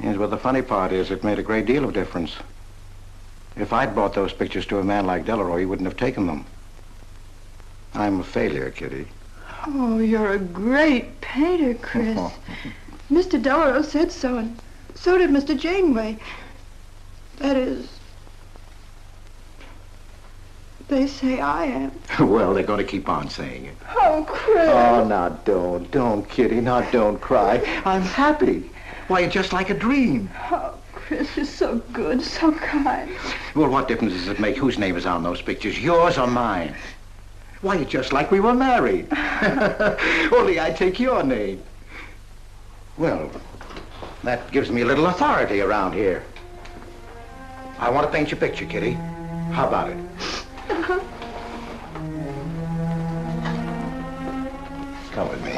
Yes, well, the funny part is it made a great deal of difference. If I'd brought those pictures to a man like Delarose, he wouldn't have taken them. I'm a failure, Kitty. Oh, you're a great painter, Chris. Mr. Delarose said so, and so did Mr. Janeway. That is, they say I am. Well, they're going to keep on saying it. Oh, Chris. Oh, now don't, Kitty. Now don't cry. I'm happy. Why, it's just like a dream. Oh, Chris, you're so good, so kind. Well, what difference does it make whose name is on those pictures, yours or mine? Why, it's just like we were married. Only I take your name. Well, that gives me a little authority around here. I want to paint your picture, Kitty. How about it? Come with me.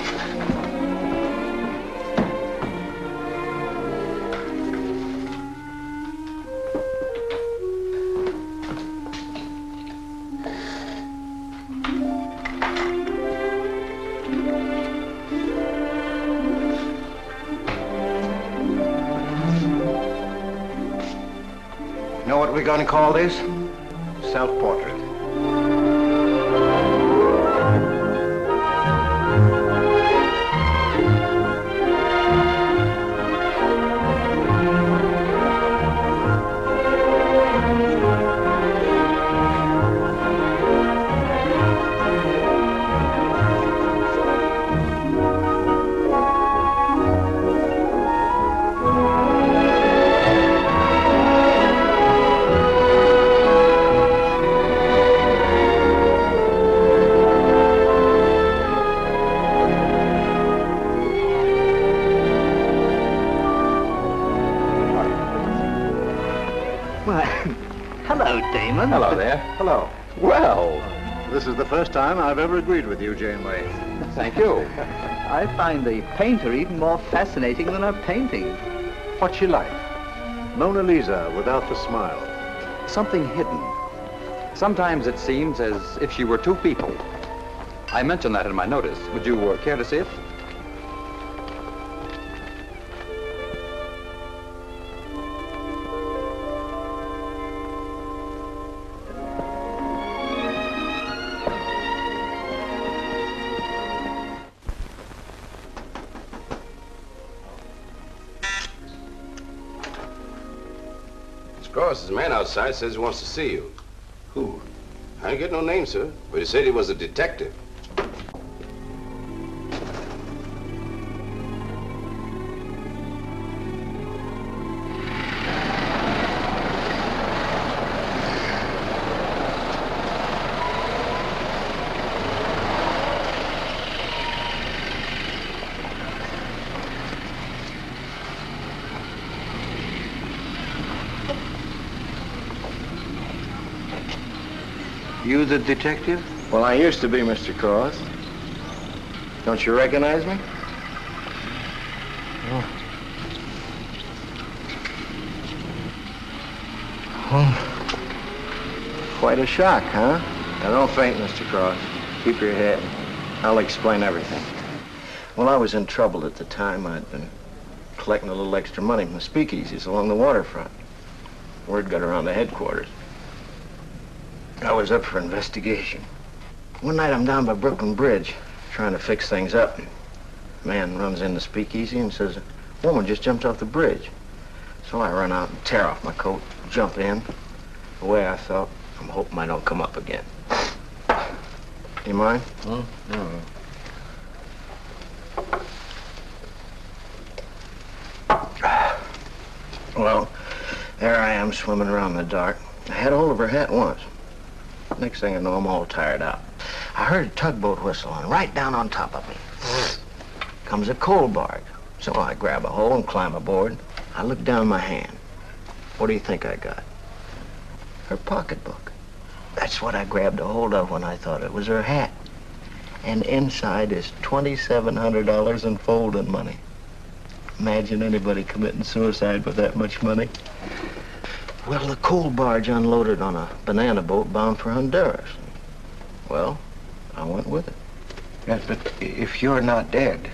Know what we're going to call this? Self-portrait. Why, hello, Damon. Hello there. Hello. Well, this is the first time I've ever agreed with you, Janeway. Thank you. I find the painter even more fascinating than her painting. What's she like? Mona Lisa without the smile. Something hidden. Sometimes it seems as if she were two people. I mentioned that in my notice. Would you care to see it? There's a man outside says he wants to see you. Who? I didn't get no name, sir, but he said he was a detective. You the detective? Well, I used to be, Mr. Cross. Don't you recognize me? Quite a shock, huh? Now, don't faint, Mr. Cross. Keep your head. I'll explain everything. Well, I was in trouble at the time. I'd been collecting a little extra money from the speakeasies along the waterfront. Word got around to headquarters. I was up for investigation. One night I'm down by Brooklyn Bridge, trying to fix things up. A man runs in the speakeasy and says, a woman just jumped off the bridge. So I run out and tear off my coat, jump in. The way I felt, I'm hoping I don't come up again. You mind? No. Well, there I am swimming around in the dark. I had hold of her hat once. Next thing I know, I'm all tired out. I heard a tugboat whistle and right down on top of me comes a coal barge. So I grab a hole and climb aboard. I look down my hand. What do you think I got? Her pocketbook. That's what I grabbed a hold of when I thought it was her hat. And inside is $2,700 in folding money. Imagine anybody committing suicide with that much money. Well, the coal barge unloaded on a banana boat bound for Honduras. Well, I went with it. Yes, but if you're not dead,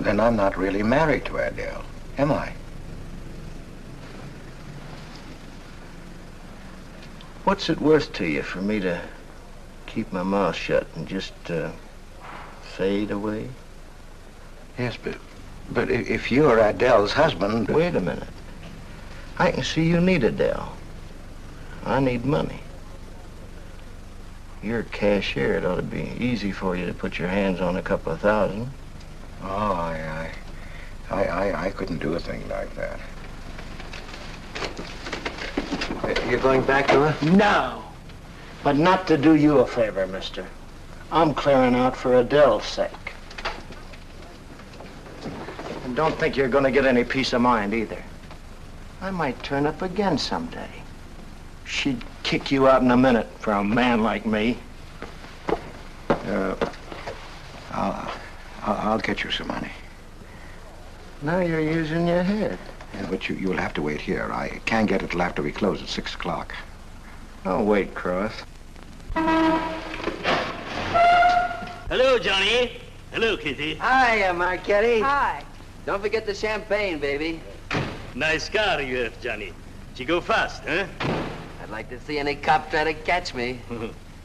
then I'm not really married to Adele, am I? What's it worth to you for me to keep my mouth shut and just fade away? Yes, but if you're Adele's husband... Wait a minute. I can see you need Adele. I need money. You're a cashier. It ought to be easy for you to put your hands on a couple of thousand. Oh, I couldn't do a thing like that. You're going back to her? No. But not to do you a favor, mister. I'm clearing out for Adele's sake. And don't think you're going to get any peace of mind either. I might turn up again someday. She'd kick you out in a minute for a man like me. I'll get you some money. Now you're using your head. Yeah, but you'll have to wait here. I can't get it till after we close at 6 o'clock. I'll wait, Cross. Hello, Johnny. Hello, Kitty. Hi, Marquetti. Hi. Don't forget the champagne, baby. Nice car you have, Johnny. She go fast, huh? I'd like to see any cop try to catch me.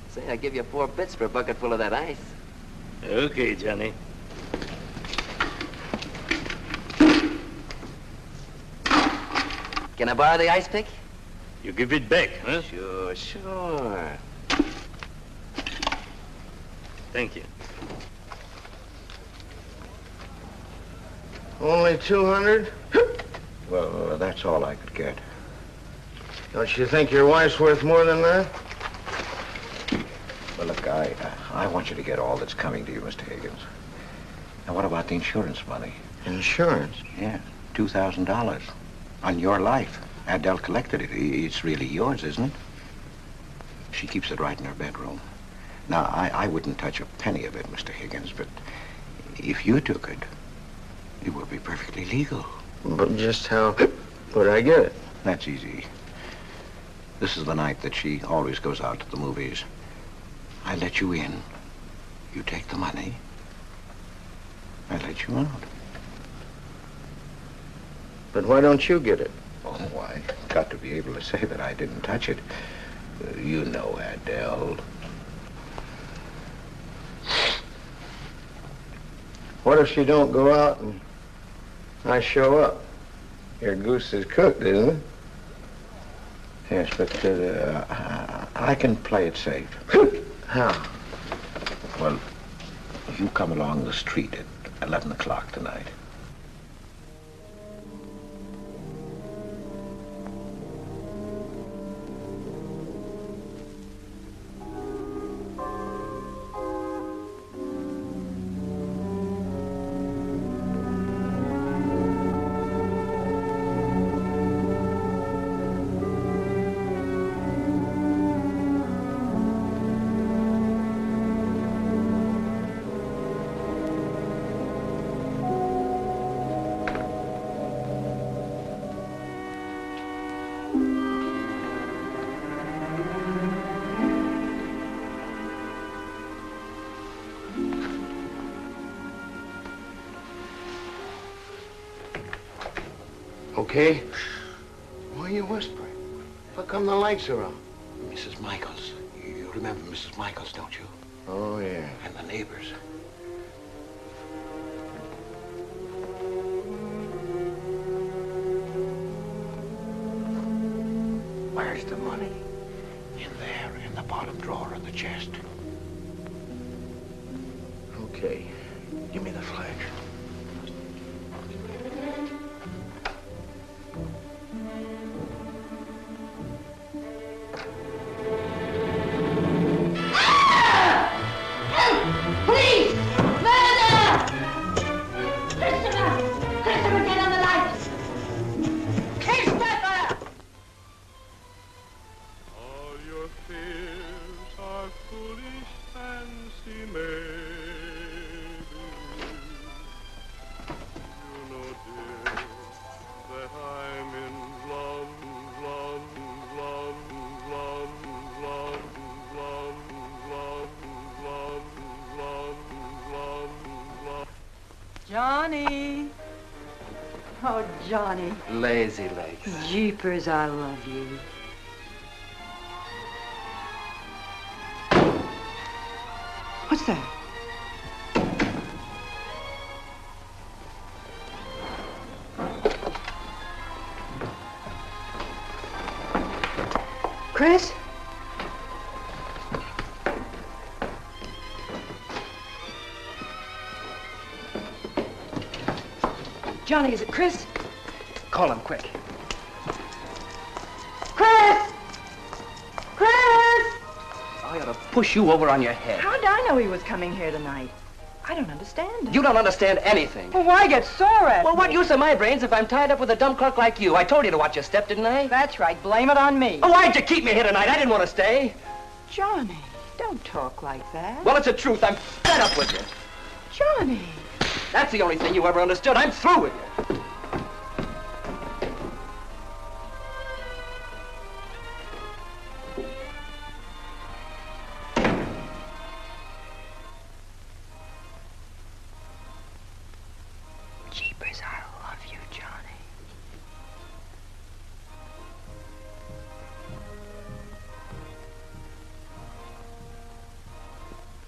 Say, I'll give you 4 bits for a bucket full of that ice. Okay, Johnny. Can I borrow the ice pick? You give it back, huh? Sure. Thank you. Only 200? Well, that's all I could get. Don't you think your wife's worth more than that? Well, look, I want you to get all that's coming to you, Mr. Higgins. Now, what about the insurance money? Insurance? Yeah, $2,000 on your life. Adele collected it. It's really yours, isn't it? She keeps it right in her bedroom. Now, I wouldn't touch a penny of it, Mr. Higgins, but if you took it, it would be perfectly legal. But just how would I get it? That's easy. This is the night that she always goes out to the movies. I let you in. You take the money. I let you out. But why don't you get it? Oh, I got to be able to say that I didn't touch it. You know, Adele. What if she don't go out and I show up? Your goose is cooked, isn't it? Yes, but I can play it safe. How? Well, you come along the street at 11 o'clock tonight. Okay? Why are you whispering? How come the lights are on? Mrs. Michaels. You remember Mrs. Michaels, don't you? Oh, yeah. And the neighbors. Where's the money? In there, in the bottom drawer of the chest. Okay. Give me the flash. Please! Murder! Christopher! Christopher, get on the lights! Christopher! All your fears are foolish fancy maybe. You know, dear, that I'm in love, love, love, love, love, love, love, love, love, love, love. Johnny. Oh, Johnny. Lazy legs. Jeepers, I love you. What's that? Chris? Johnny, is it Chris? Call him quick. Chris! Chris! I ought to push you over on your head. How did I know he was coming here tonight? I don't understand. You don't understand anything. Well, why get sore at Well, me? what use are my brains if I'm tied up with a dumb clerk like you? I told you to watch your step, didn't I? That's right. Blame it on me. Oh, why'd you keep me here tonight? I didn't want to stay. Johnny, don't talk like that. Well, it's the truth. I'm fed up with you. Johnny. That's the only thing you ever understood. I'm through with you. Jeepers, I love you, Johnny.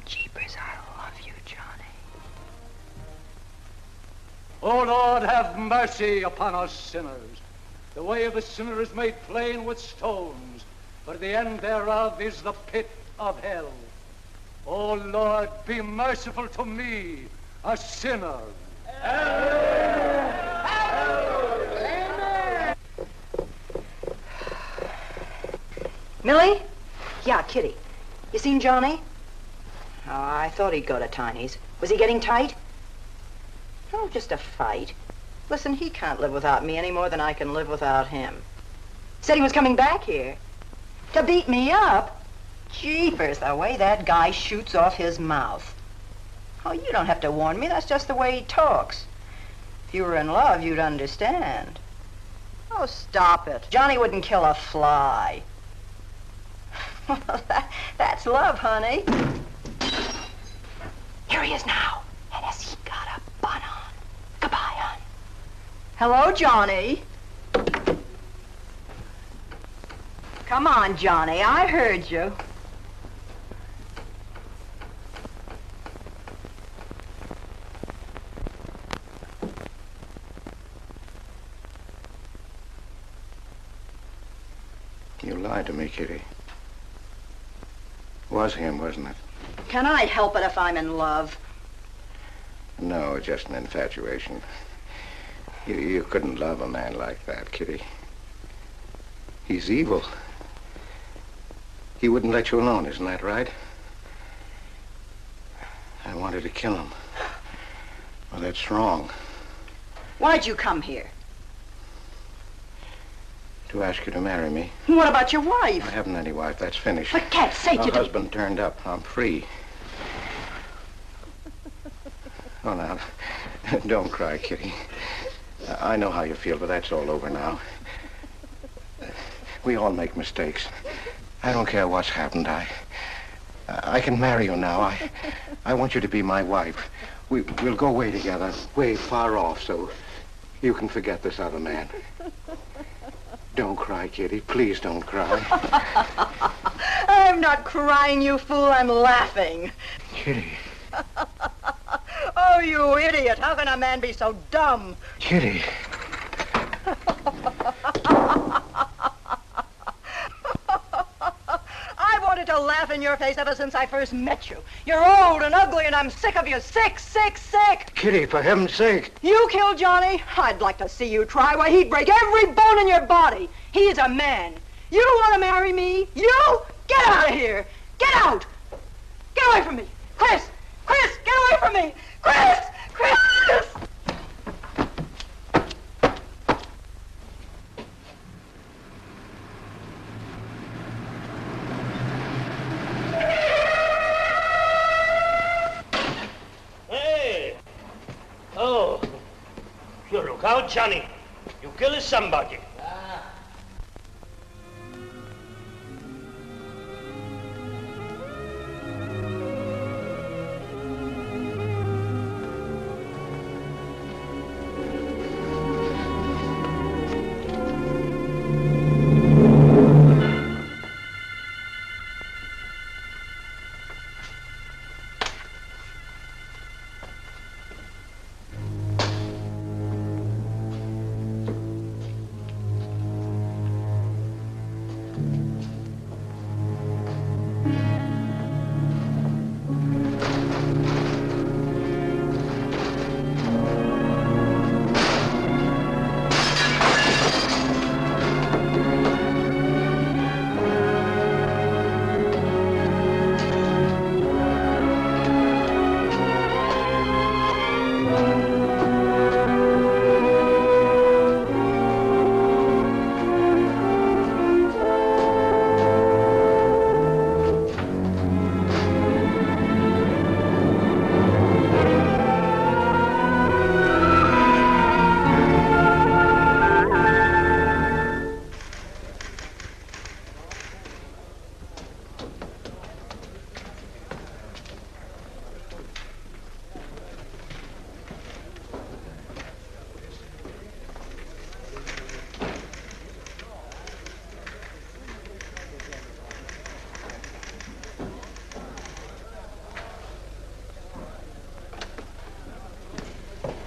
Jeepers, I love you, Johnny. O Lord, have mercy upon us sinners. The way of the sinner is made plain with stones, but the end thereof is the pit of hell. O Lord, be merciful to me, a sinner. Millie? Yeah, Kitty. You seen Johnny? Oh, I thought he'd go to Tiny's. Was he getting tight? Oh, just a fight. Listen, he can't live without me any more than I can live without him. Said he was coming back here. To beat me up? Jeepers, the way that guy shoots off his mouth. Oh, you don't have to warn me. That's just the way he talks. If you were in love, you'd understand. Oh, stop it. Johnny wouldn't kill a fly. That's love, honey. Here he is now. And has he got a bun on? Goodbye, hon. Hello, Johnny. Come on, Johnny. I heard you. You lied to me, Kitty. It was him, wasn't it? Can I help it if I'm in love? No, just an infatuation. You couldn't love a man like that, Kitty. He's evil. He wouldn't let you alone, isn't that right? I wanted to kill him. Well, that's wrong. Why'd you come here? To ask you to marry me. What about your wife? I haven't any wife. That's finished. For cat's sake, My you don't... husband turned up. I'm free. Oh, now, don't cry, Kitty. I know how you feel, but that's all over now. We all make mistakes. I don't care what's happened. I can marry you now. I want you to be my wife. We'll go away together, way far off, so you can forget this other man. Don't cry, Kitty. Please don't cry. I'm not crying, you fool. I'm laughing. Kitty. Oh, you idiot. How can a man be so dumb? Kitty. I wanted to laugh in your face ever since I first met you. You're old and ugly, and I'm sick of you. Sick, sick, sick. Kitty, for heaven's sake. You killed Johnny? I'd like to see you try. Why, he'd break every bone in your body. He's a man. You want to marry me? You? Get out of here. Get out. Get away from me. Chris! Chris, get away from me. Chris! Chris! Hey! Oh, you look out, Johnny. You kill somebody.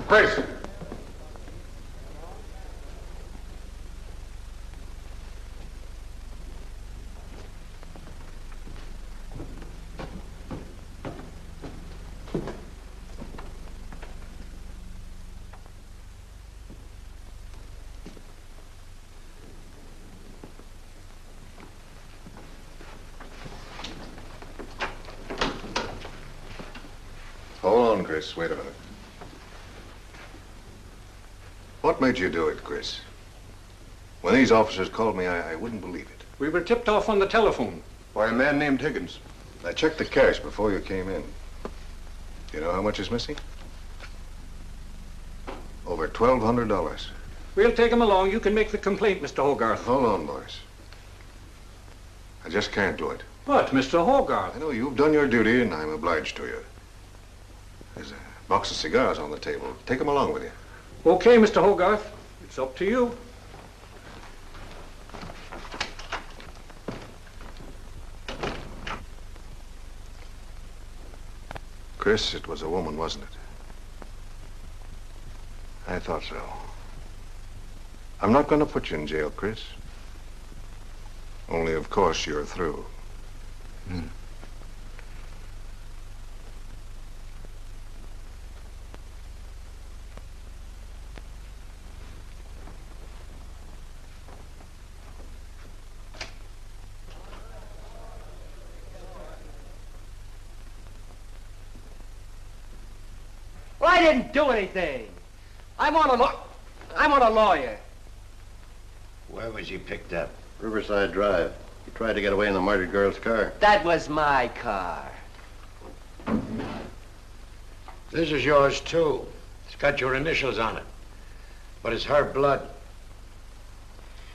Chris. Hold on, Chris. Wait a minute. What made you do it, Chris? When these officers called me, I wouldn't believe it. We were tipped off on the telephone. By a man named Higgins. I checked the cash before you came in. Do you know how much is missing? Over $1,200. We'll take him along. You can make the complaint, Mr. Hogarth. Hold on, boys. I just can't do it. But, Mr. Hogarth... I know you've done your duty, and I'm obliged to you. There's a box of cigars on the table. Take them along with you. Okay, Mr. Hogarth. It's up to you. Chris, it was a woman, wasn't it? I thought so. I'm not going to put you in jail, Chris. Only, of course, you're through. Well, I didn't do anything. I want a lawyer. Where was he picked up? Riverside Drive. He tried to get away in the murdered girl's car. That was my car. This is yours, too. It's got your initials on it. But it's her blood.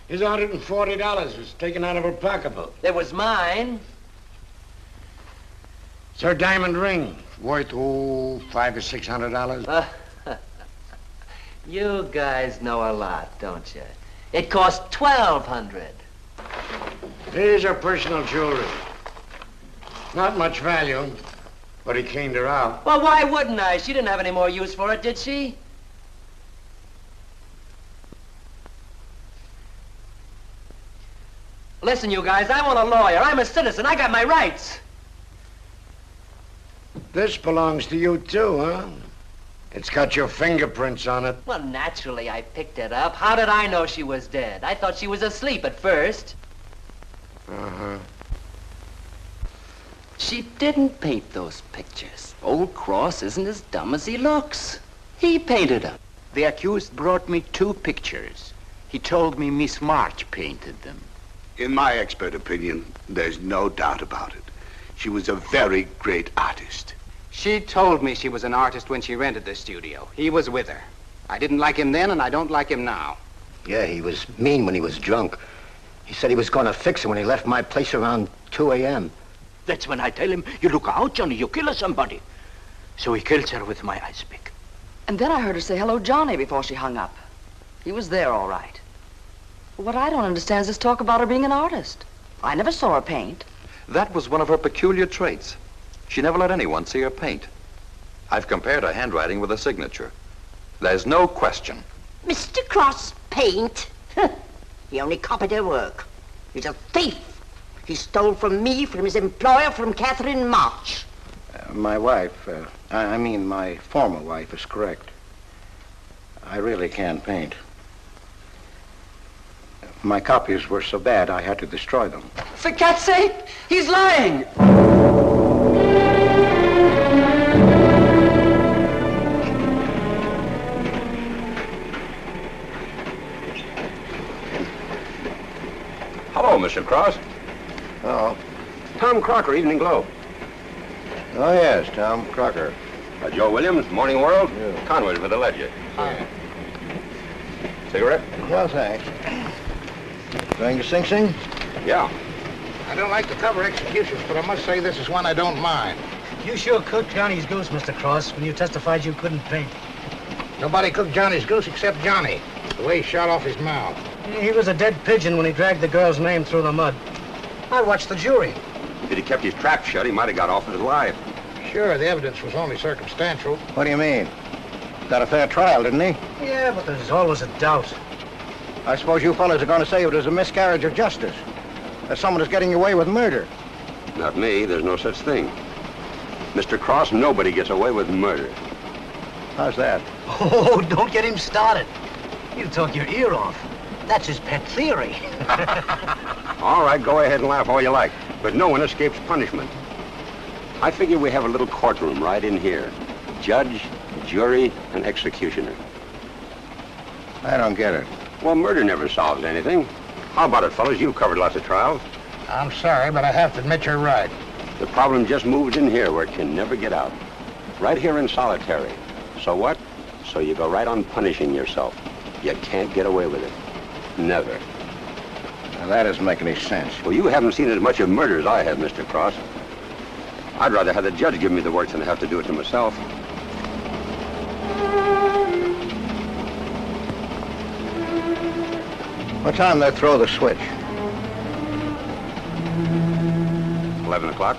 His $140 was taken out of her pocketbook. It was mine. It's her diamond ring. Worth, $500 or $600. You guys know a lot, don't you? It cost $1,200. Here's her personal jewelry. Not much value, but he cleaned her out. Well, why wouldn't I? She didn't have any more use for it, did she? Listen, you guys, I want a lawyer. I'm a citizen. I got my rights. This belongs to you, too, huh? It's got your fingerprints on it. Well, naturally, I picked it up. How did I know she was dead? I thought she was asleep at first. Uh-huh. She didn't paint those pictures. Old Cross isn't as dumb as he looks. He painted them. The accused brought me 2 pictures. He told me Miss March painted them. In my expert opinion, there's no doubt about it. She was a very great artist. She told me she was an artist when she rented the studio. He was with her. I didn't like him then, and I don't like him now. Yeah, he was mean when he was drunk. He said he was going to fix her when he left my place around 2 a.m. That's when I tell him, you look out, Johnny, you kill somebody. So he kills her with my ice pick. And then I heard her say hello, Johnny, before she hung up. He was there, all right. What I don't understand is this talk about her being an artist. I never saw her paint. That was one of her peculiar traits. She never let anyone see her paint. I've compared her handwriting with her signature. There's no question. Mr. Cross paint? He only copied her work. He's a thief. He stole from me, from his employer, from Catherine March. My wife, I mean my former wife, is correct. I really can't paint. My copies were so bad I had to destroy them. For Cat's sake, he's lying! Hello, Mr. Cross. Oh. Tom Crocker, Evening Globe. Oh, yes, Tom Crocker. Joe Williams, Morning World. Yeah. Conway's with the ledger. Yeah. Cigarette? No, thanks. Going to Sing Sing? Yeah. I don't like to cover executions, but I must say this is one I don't mind. You sure cooked Johnny's goose, Mr. Cross, when you testified you couldn't paint. Nobody cooked Johnny's goose except Johnny. The way he shot off his mouth. He was a dead pigeon when he dragged the girl's name through the mud. I watched the jury. If he'd kept his trap shut, he might have got off with his life. Sure, the evidence was only circumstantial. What do you mean? Got a fair trial, didn't he? Yeah, but there's always a doubt. I suppose you fellas are going to say it was a miscarriage of justice. That someone is getting away with murder. Not me. There's no such thing. Mr. Cross, nobody gets away with murder. How's that? Oh, don't get him started. He'll talk your ear off. That's his pet theory. All right, go ahead and laugh all you like, but no one escapes punishment. I figure we have a little courtroom right in here. Judge, jury, and executioner. I don't get it. Well, murder never solves anything. How about it, fellas? You've covered lots of trials. I'm sorry, but I have to admit you're right. The problem just moves in here where it can never get out. Right here in solitary. So what? So you go right on punishing yourself. You can't get away with it. Never. Now, that doesn't make any sense. Well, you haven't seen as much of murder as I have, Mr. Cross. I'd rather have the judge give me the work than have to do it to myself. What time they throw the switch? 11 o'clock.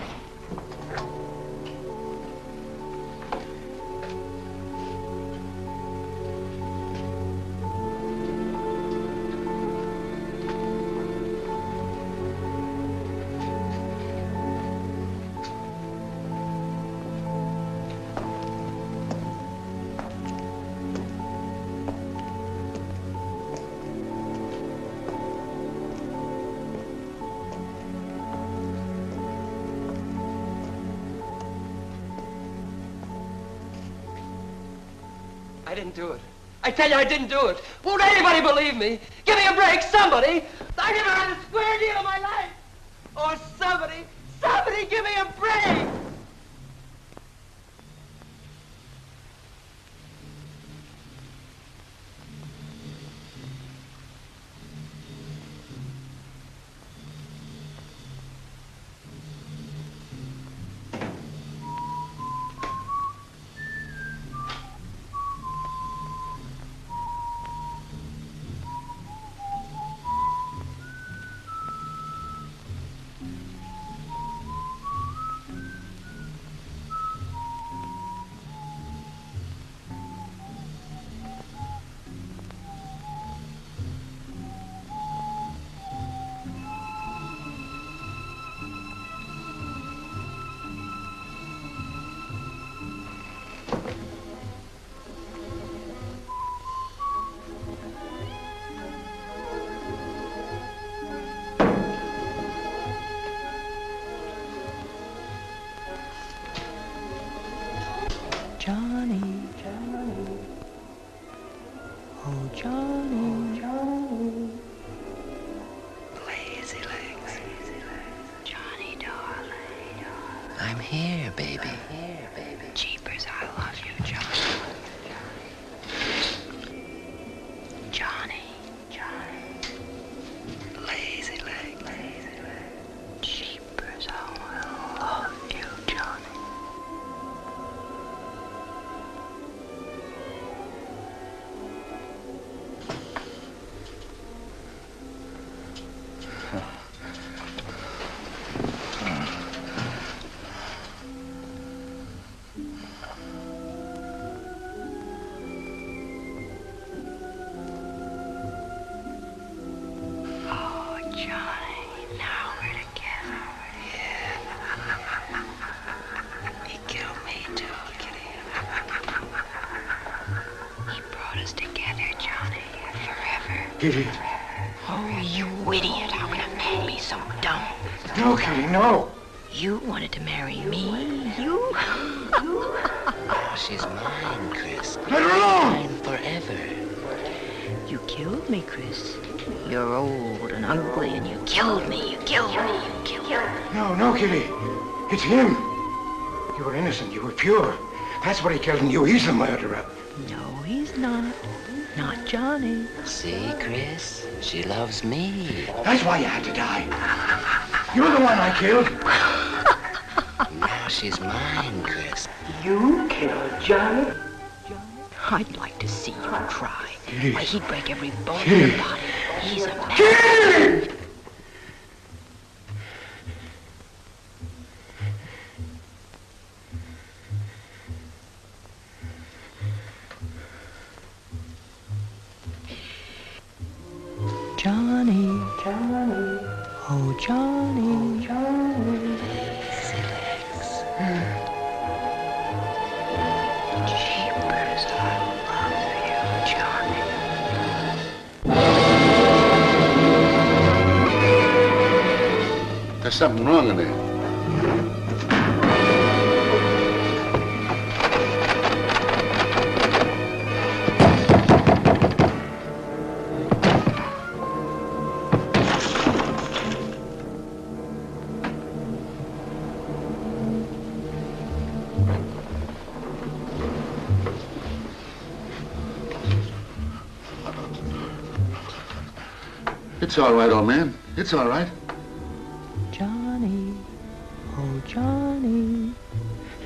I didn't do it. I tell you, I didn't do it. Won't anybody believe me? Give me a break, somebody. I never had a square deal in my life. Or somebody give me a break. Johnny, Johnny, oh Johnny, Johnny. Lazy legs. Johnny, darling. I'm here, baby. Jeepers, I love you, Johnny. Johnny, Johnny. Lazy legs. Jeepers, I love you, Johnny. Kitty. Oh, you idiot. How can a man be so dumb? No, Kitty, no. You wanted to marry me. You? She's mine, Chris. Let her alone. Mine forever. You killed me, Chris. You're old and ugly, and you killed me. You killed me. You killed me. No, Kitty. It's him. You were innocent. You were pure. That's what he killed in you. He's the murderer. No, he's not. Not Johnny. See, Chris? She loves me. That's why you had to die. You're the one I killed. Now she's mine, Chris. You killed Johnny? I'd like to see you try. Kitty. Why, he'd break every bone in Kitty. your body. He's a man. Kitty! Johnny, Johnny, oh Johnny, Johnny. Jeepers, I love you, Johnny. There's something wrong in there. It's all right, old man. It's all right. Johnny, oh Johnny.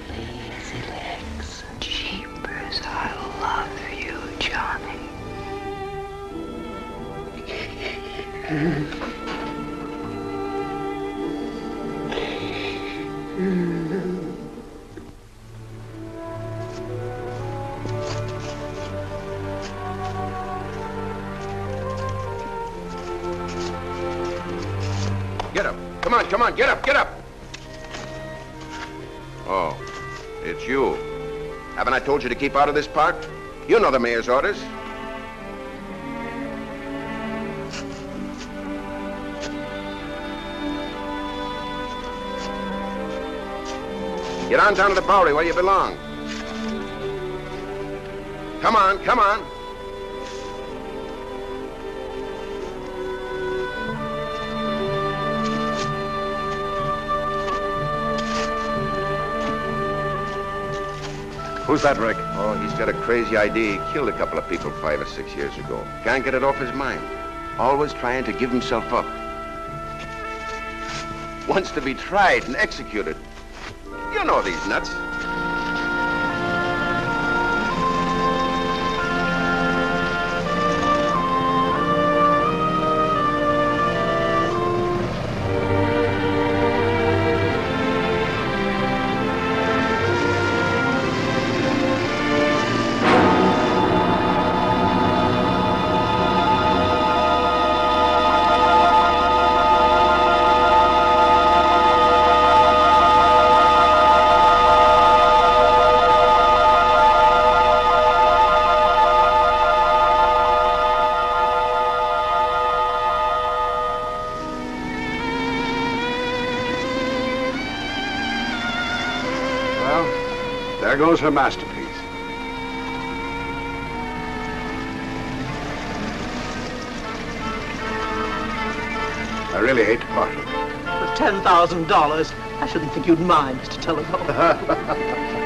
Lazy legs. Jeepers, I love you, Johnny. Get up. Come on, get up, get up. Oh, it's you. Haven't I told you to keep out of this park? You know the mayor's orders. Get on down to the Bowery where you belong. Come on, come on. Who's that, Rick? Oh, he's got a crazy idea. He killed a couple of people 5 or 6 years ago. Can't get it off his mind. Always trying to give himself up. Wants to be tried and executed. You know these nuts. There goes her masterpiece. I really hate to part with it. For $10,000, I shouldn't think you'd mind, Mr. Telephone.